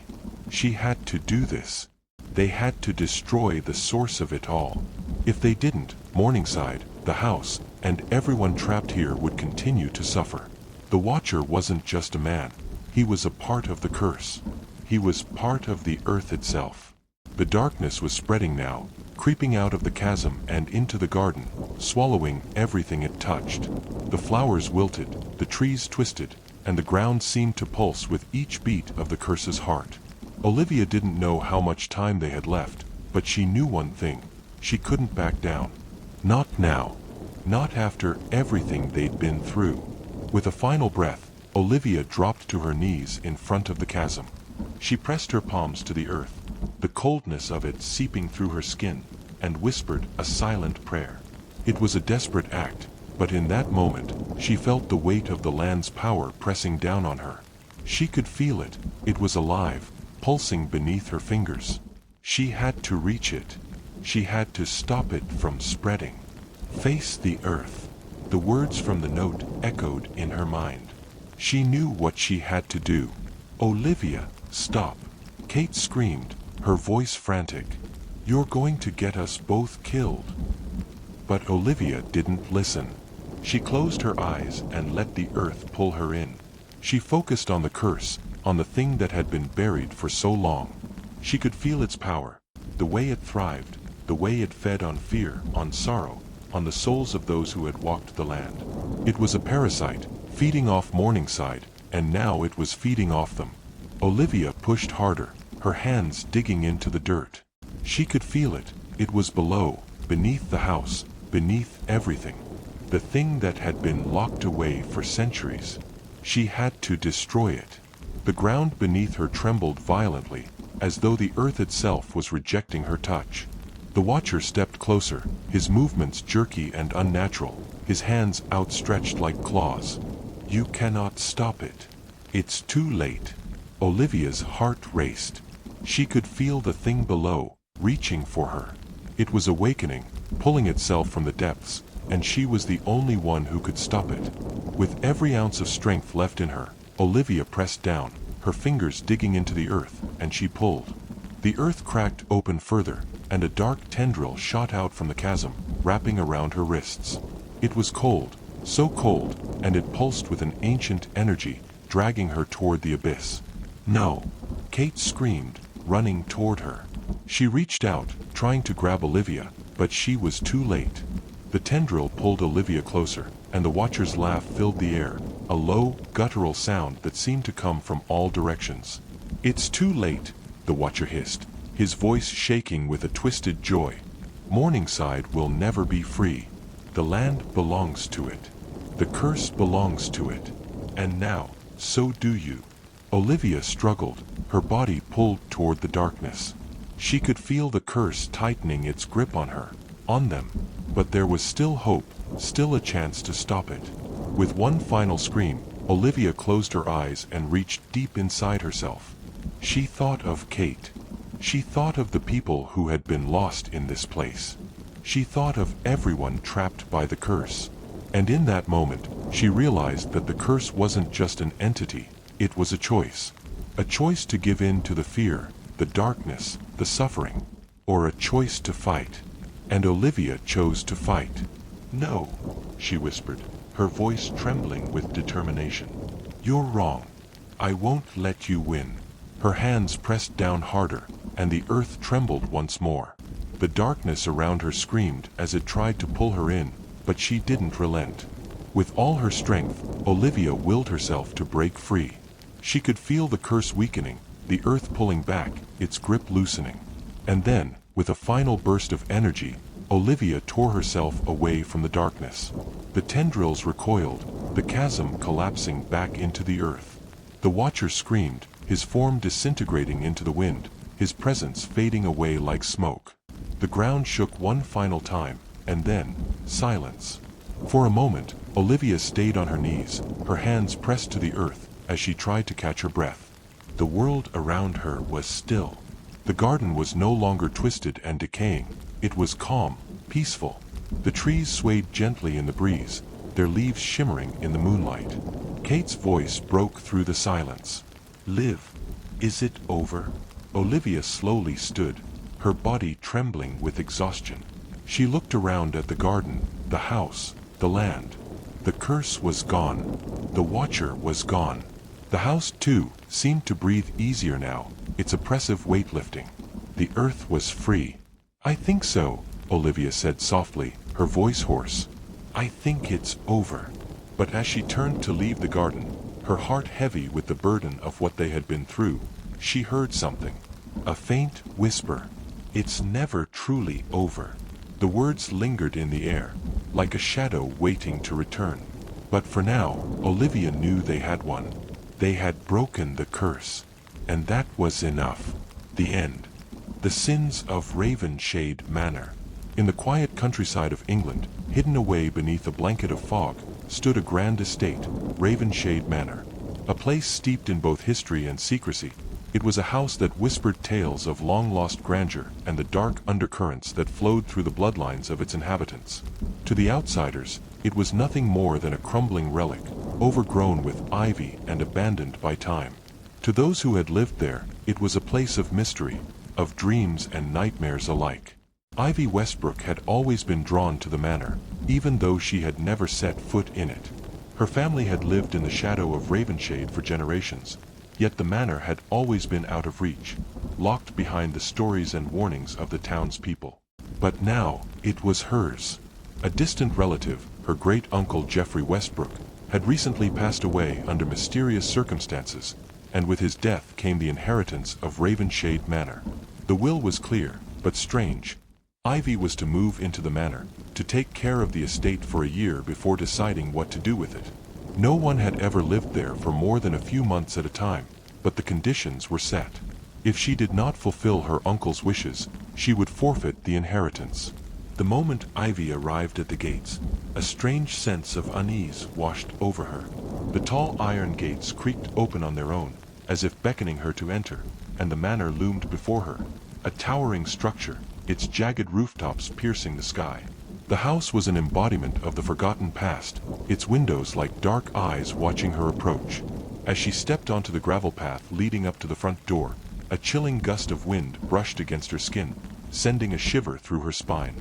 She had to do this. They had to destroy the source of it all. If they didn't, Morningside, the house, and everyone trapped here would continue to suffer. The Watcher wasn't just a man. He was a part of the curse. He was part of the earth itself. The darkness was spreading now, creeping out of the chasm and into the garden, swallowing everything it touched. The flowers wilted, the trees twisted, and the ground seemed to pulse with each beat of the curse's heart. Olivia didn't know how much time they had left, but she knew one thing. She couldn't back down. Not now. Not after everything they'd been through. With a final breath, Olivia dropped to her knees in front of the chasm. She pressed her palms to the earth, the coldness of it seeping through her skin, and whispered a silent prayer. It was a desperate act, but in that moment, she felt the weight of the land's power pressing down on her. She could feel it. It was alive, pulsing beneath her fingers. She had to reach it. She had to stop it from spreading. Face the earth. The words from the note echoed in her mind. She knew what she had to do. Olivia, stop. Kate screamed, her voice frantic. You're going to get us both killed. But Olivia didn't listen. She closed her eyes and let the earth pull her in. She focused on the curse, on the thing that had been buried for so long. She could feel its power, the way it thrived, the way it fed on fear, on sorrow, on the souls of those who had walked the land. It was a parasite, feeding off Morningside, and now it was feeding off them. Olivia pushed harder, her hands digging into the dirt. She could feel it. It was below, beneath the house, beneath everything. The thing that had been locked away for centuries. She had to destroy it. The ground beneath her trembled violently, as though the earth itself was rejecting her touch. The watcher stepped closer, his movements jerky and unnatural, his hands outstretched like claws. You cannot stop it. It's too late. Olivia's heart raced. She could feel the thing below, reaching for her. It was awakening, pulling itself from the depths, and she was the only one who could stop it. With every ounce of strength left in her, Olivia pressed down, her fingers digging into the earth, and she pulled. The earth cracked open further, and a dark tendril shot out from the chasm, wrapping around her wrists. It was cold, so cold, and it pulsed with an ancient energy, dragging her toward the abyss. No! Kate screamed, running toward her. She reached out, trying to grab Olivia, but she was too late. The tendril pulled Olivia closer, and the watcher's laugh filled the air, a low, guttural sound that seemed to come from all directions. It's too late, the watcher hissed, his voice shaking with a twisted joy. Morningside will never be free. The land belongs to it. The curse belongs to it. And now, so do you. Olivia struggled, her body pulled toward the darkness. She could feel the curse tightening its grip on her, on them, but there was still hope, still a chance to stop it. With one final scream, Olivia closed her eyes and reached deep inside herself. She thought of Kate. She thought of the people who had been lost in this place. She thought of everyone trapped by the curse. And in that moment, she realized that the curse wasn't just an entity, it was a choice. A choice to give in to the fear, the darkness, the suffering, or a choice to fight. And Olivia chose to fight. No, she whispered, her voice trembling with determination. You're wrong. I won't let you win. Her hands pressed down harder, and the earth trembled once more. The darkness around her screamed as it tried to pull her in, but she didn't relent. With all her strength, Olivia willed herself to break free. She could feel the curse weakening, the earth pulling back, its grip loosening. And then, with a final burst of energy, Olivia tore herself away from the darkness. The tendrils recoiled, the chasm collapsing back into the earth. The watcher screamed, his form disintegrating into the wind, his presence fading away like smoke. The ground shook one final time, and then, silence. For a moment, Olivia stayed on her knees, her hands pressed to the earth, as she tried to catch her breath. The world around her was still. The garden was no longer twisted and decaying. It was calm, peaceful. The trees swayed gently in the breeze, their leaves shimmering in the moonlight. Kate's voice broke through the silence. Liv, is it over? Olivia slowly stood, her body trembling with exhaustion. She looked around at the garden, the house, the land. The curse was gone. The watcher was gone. The house, too, seemed to breathe easier now, its oppressive weight lifting. The earth was free. I think so, Olivia said softly, her voice hoarse. I think it's over. But as she turned to leave the garden, her heart heavy with the burden of what they had been through, she heard something. A faint whisper. It's never truly over. The words lingered in the air, like a shadow waiting to return. But for now, Olivia knew they had won. They had broken the curse. And that was enough. The end. The sins of Ravenshade Manor. In the quiet countryside of England, hidden away beneath a blanket of fog, stood a grand estate, Ravenshade Manor. A place steeped in both history and secrecy, It was a house that whispered tales of long-lost grandeur and the dark undercurrents that flowed through the bloodlines of its inhabitants. To the outsiders, it was nothing more than a crumbling relic, overgrown with ivy and abandoned by time. To those who had lived there, it was a place of mystery, of dreams and nightmares alike. Ivy Westbrook had always been drawn to the manor, even though she had never set foot in it. Her family had lived in the shadow of Ravenshade for generations, yet the manor had always been out of reach, locked behind the stories and warnings of the townspeople. But now, it was hers. A distant relative, her great-uncle Geoffrey Westbrook, had recently passed away under mysterious circumstances, and with his death came the inheritance of Ravenshade Manor. The will was clear, but strange. Ivy was to move into the manor, to take care of the estate for a year before deciding what to do with it. No one had ever lived there for more than a few months at a time, but the conditions were set. If she did not fulfill her uncle's wishes, she would forfeit the inheritance. The moment Ivy arrived at the gates, a strange sense of unease washed over her. The tall iron gates creaked open on their own, as if beckoning her to enter, and the manor loomed before her, a towering structure, its jagged rooftops piercing the sky. The house was an embodiment of the forgotten past, its windows like dark eyes watching her approach. As she stepped onto the gravel path leading up to the front door, a chilling gust of wind brushed against her skin, sending a shiver through her spine.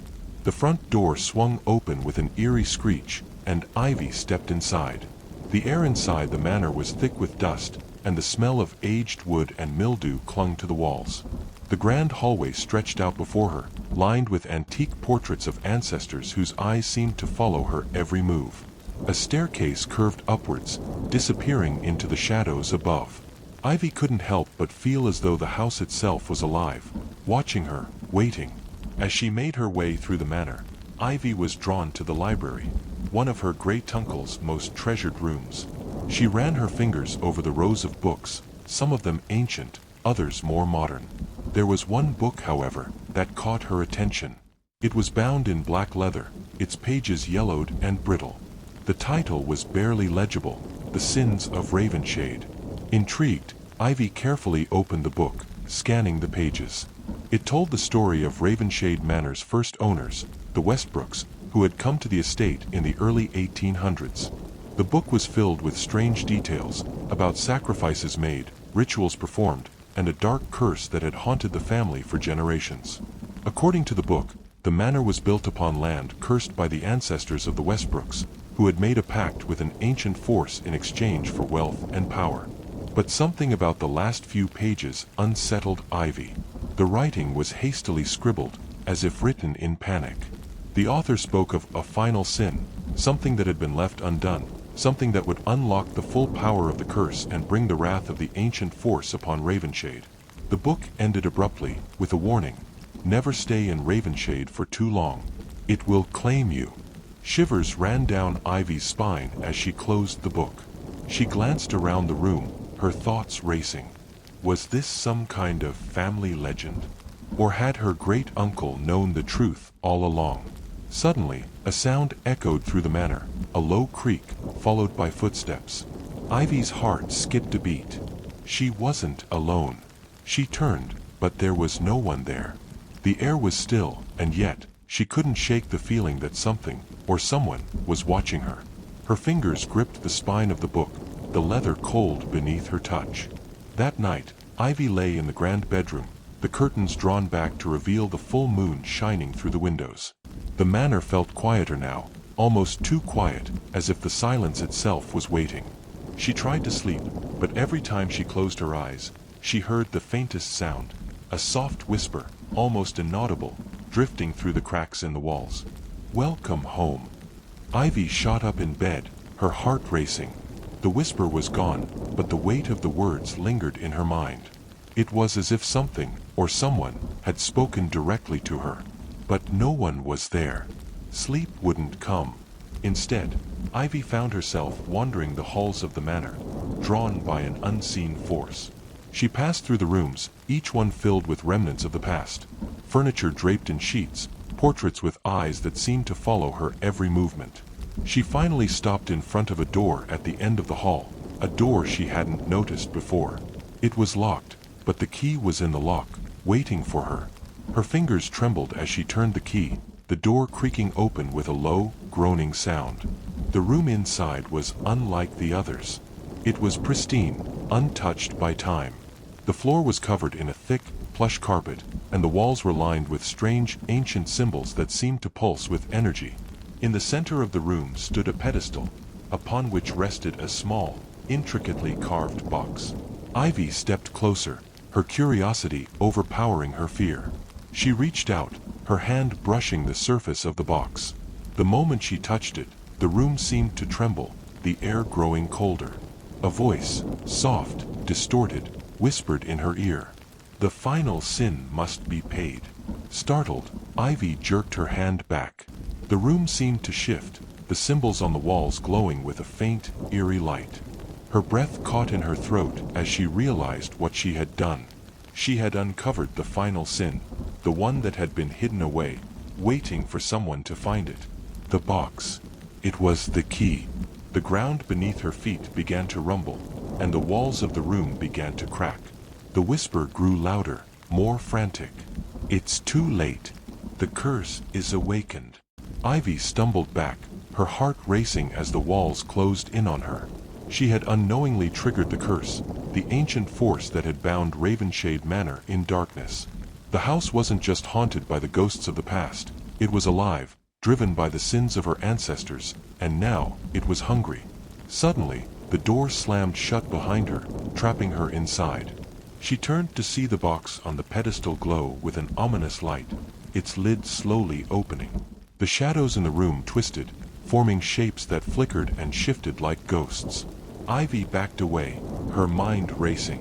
The front door swung open with an eerie screech, and Ivy stepped inside. The air inside the manor was thick with dust, and the smell of aged wood and mildew clung to the walls. The grand hallway stretched out before her, lined with antique portraits of ancestors whose eyes seemed to follow her every move. A staircase curved upwards, disappearing into the shadows above. Ivy couldn't help but feel as though the house itself was alive, watching her, waiting. As she made her way through the manor, Ivy was drawn to the library, one of her great-uncle's most treasured rooms. She ran her fingers over the rows of books, some of them ancient, others more modern. There was one book, however, that caught her attention. It was bound in black leather, its pages yellowed and brittle. The title was barely legible, The Sins of Ravenshade. Intrigued, Ivy carefully opened the book, scanning the pages. It told the story of Ravenshade Manor's first owners, the Westbrooks, who had come to the estate in the early 1800s. The book was filled with strange details about sacrifices made, rituals performed, and a dark curse that had haunted the family for generations. According to the book, the manor was built upon land cursed by the ancestors of the Westbrooks, who had made a pact with an ancient force in exchange for wealth and power. But something about the last few pages unsettled Ivy. The writing was hastily scribbled, as if written in panic. The author spoke of a final sin, something that had been left undone, something that would unlock the full power of the curse and bring the wrath of the ancient force upon Ravenshade. The book ended abruptly, with a warning: never stay in Ravenshade for too long. It will claim you. Shivers ran down Ivy's spine as she closed the book. She glanced around the room, her thoughts racing. Was this some kind of family legend? Or had her great-uncle known the truth all along? Suddenly, a sound echoed through the manor, a low creak, followed by footsteps. Ivy's heart skipped a beat. She wasn't alone. She turned, but there was no one there. The air was still, and yet, she couldn't shake the feeling that something, or someone, was watching her. Her fingers gripped the spine of the book, the leather cold beneath her touch. That night, Ivy lay in the grand bedroom, the curtains drawn back to reveal the full moon shining through the windows. The manor felt quieter now, almost too quiet, as if the silence itself was waiting. She tried to sleep, but every time she closed her eyes, she heard the faintest sound, a soft whisper, almost inaudible, drifting through the cracks in the walls. "Welcome home." Ivy shot up in bed, her heart racing. The whisper was gone, but the weight of the words lingered in her mind. It was as if something, or someone, had spoken directly to her. But no one was there. Sleep wouldn't come. Instead, Ivy found herself wandering the halls of the manor, drawn by an unseen force. She passed through the rooms, each one filled with remnants of the past. Furniture draped in sheets, portraits with eyes that seemed to follow her every movement. She finally stopped in front of a door at the end of the hall, a door she hadn't noticed before. It was locked, but the key was in the lock, waiting for her. Her fingers trembled as she turned the key, the door creaking open with a low, groaning sound. The room inside was unlike the others. It was pristine, untouched by time. The floor was covered in a thick, plush carpet, and the walls were lined with strange, ancient symbols that seemed to pulse with energy. In the center of the room stood a pedestal, upon which rested a small, intricately carved box. Ivy stepped closer, her curiosity overpowering her fear. She reached out, her hand brushing the surface of the box. The moment she touched it, the room seemed to tremble, the air growing colder. A voice, soft, distorted, whispered in her ear. The final sin must be paid. Startled, Ivy jerked her hand back. The room seemed to shift, the symbols on the walls glowing with a faint, eerie light. Her breath caught in her throat as she realized what she had done. She had uncovered the final sin, the one that had been hidden away, waiting for someone to find it. The box. It was the key. The ground beneath her feet began to rumble, and the walls of the room began to crack. The whisper grew louder, more frantic. It's too late. The curse is awakened. Ivy stumbled back, her heart racing as the walls closed in on her. She had unknowingly triggered the curse, the ancient force that had bound Ravenshade Manor in darkness. The house wasn't just haunted by the ghosts of the past, it was alive, driven by the sins of her ancestors, and now it was hungry. Suddenly, the door slammed shut behind her, trapping her inside. She turned to see the box on the pedestal glow with an ominous light, its lid slowly opening. The shadows in the room twisted, forming shapes that flickered and shifted like ghosts. Ivy backed away, her mind racing.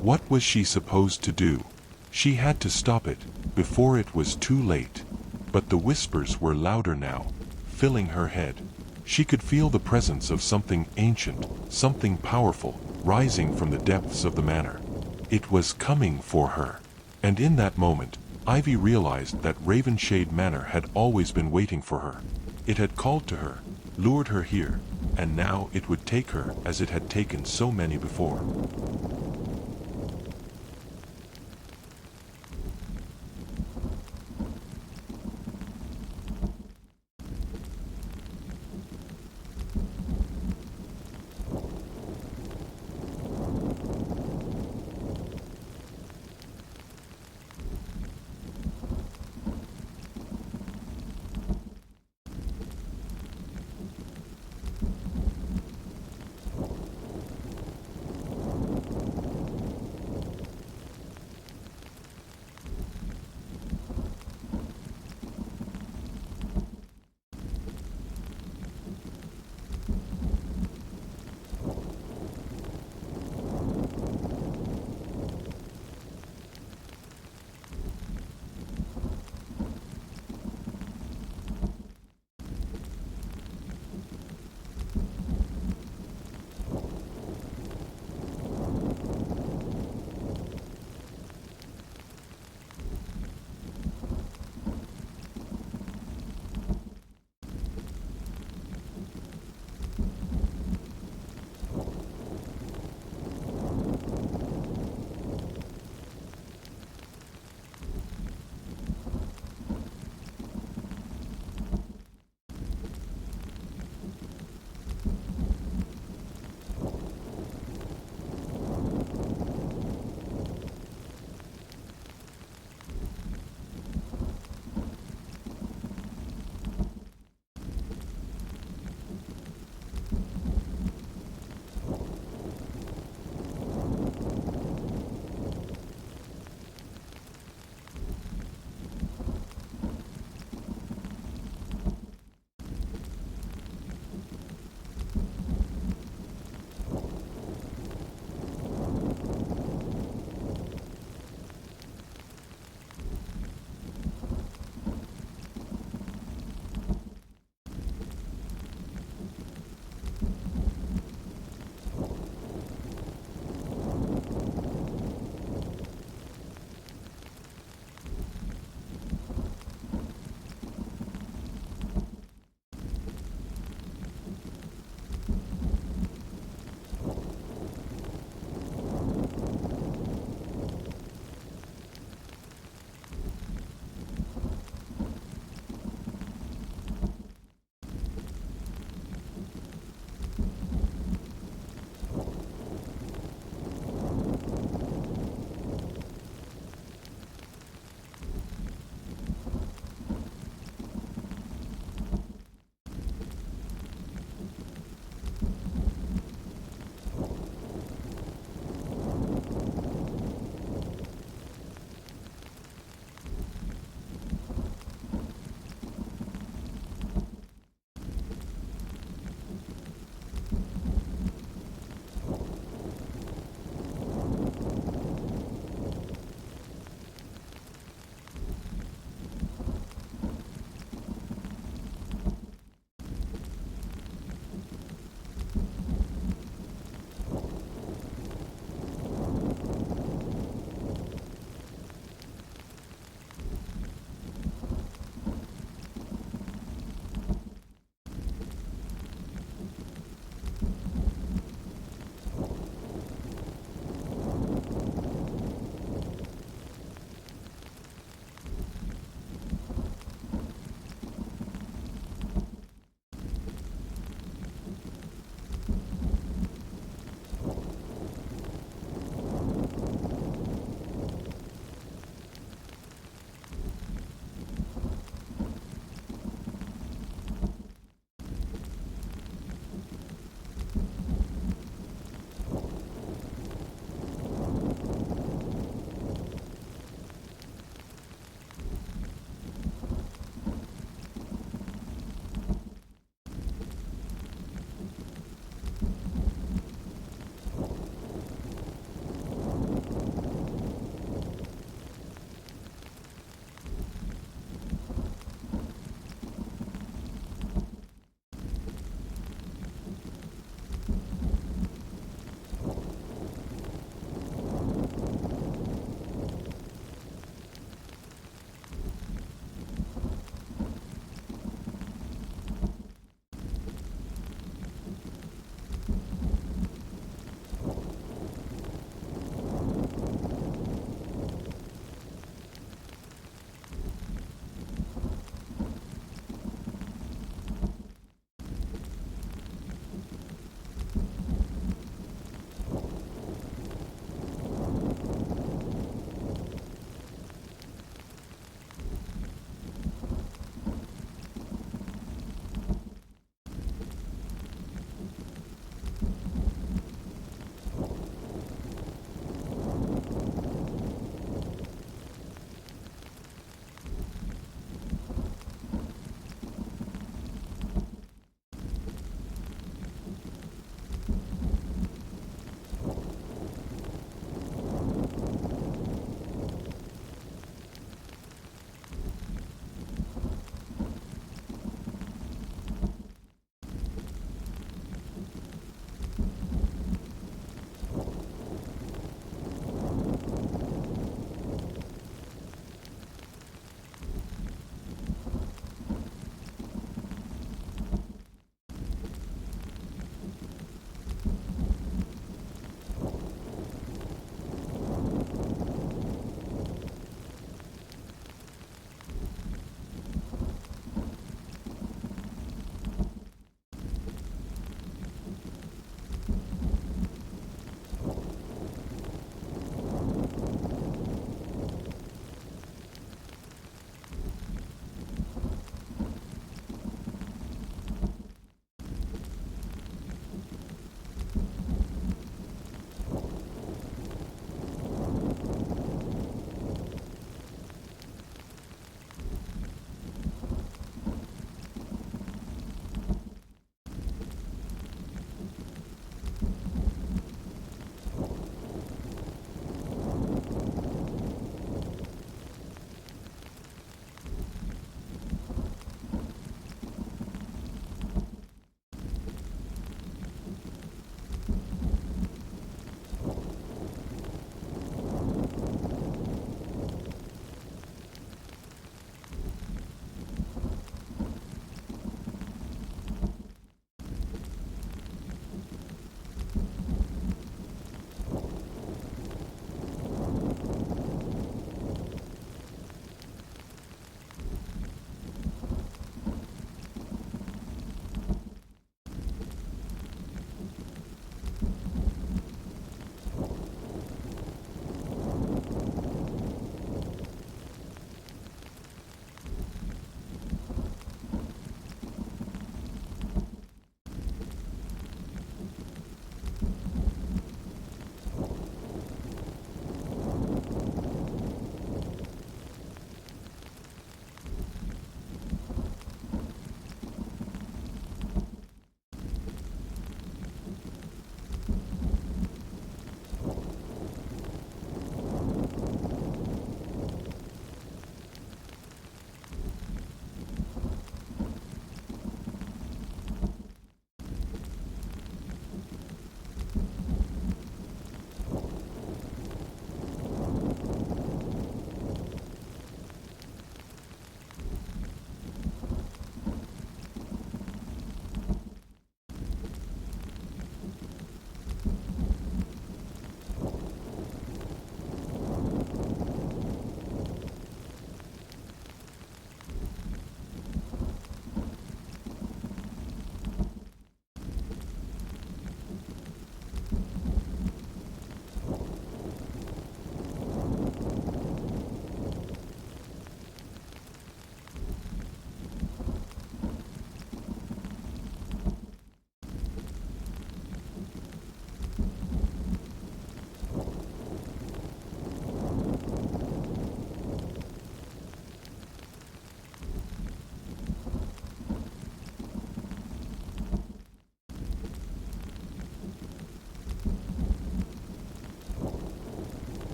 What was she supposed to do? She had to stop it, before it was too late. But the whispers were louder now, filling her head. She could feel the presence of something ancient, something powerful, rising from the depths of the manor. It was coming for her. And in that moment, Ivy realized that Ravenshade Manor had always been waiting for her. It had called to her, lured her here, and now it would take her as it had taken so many before.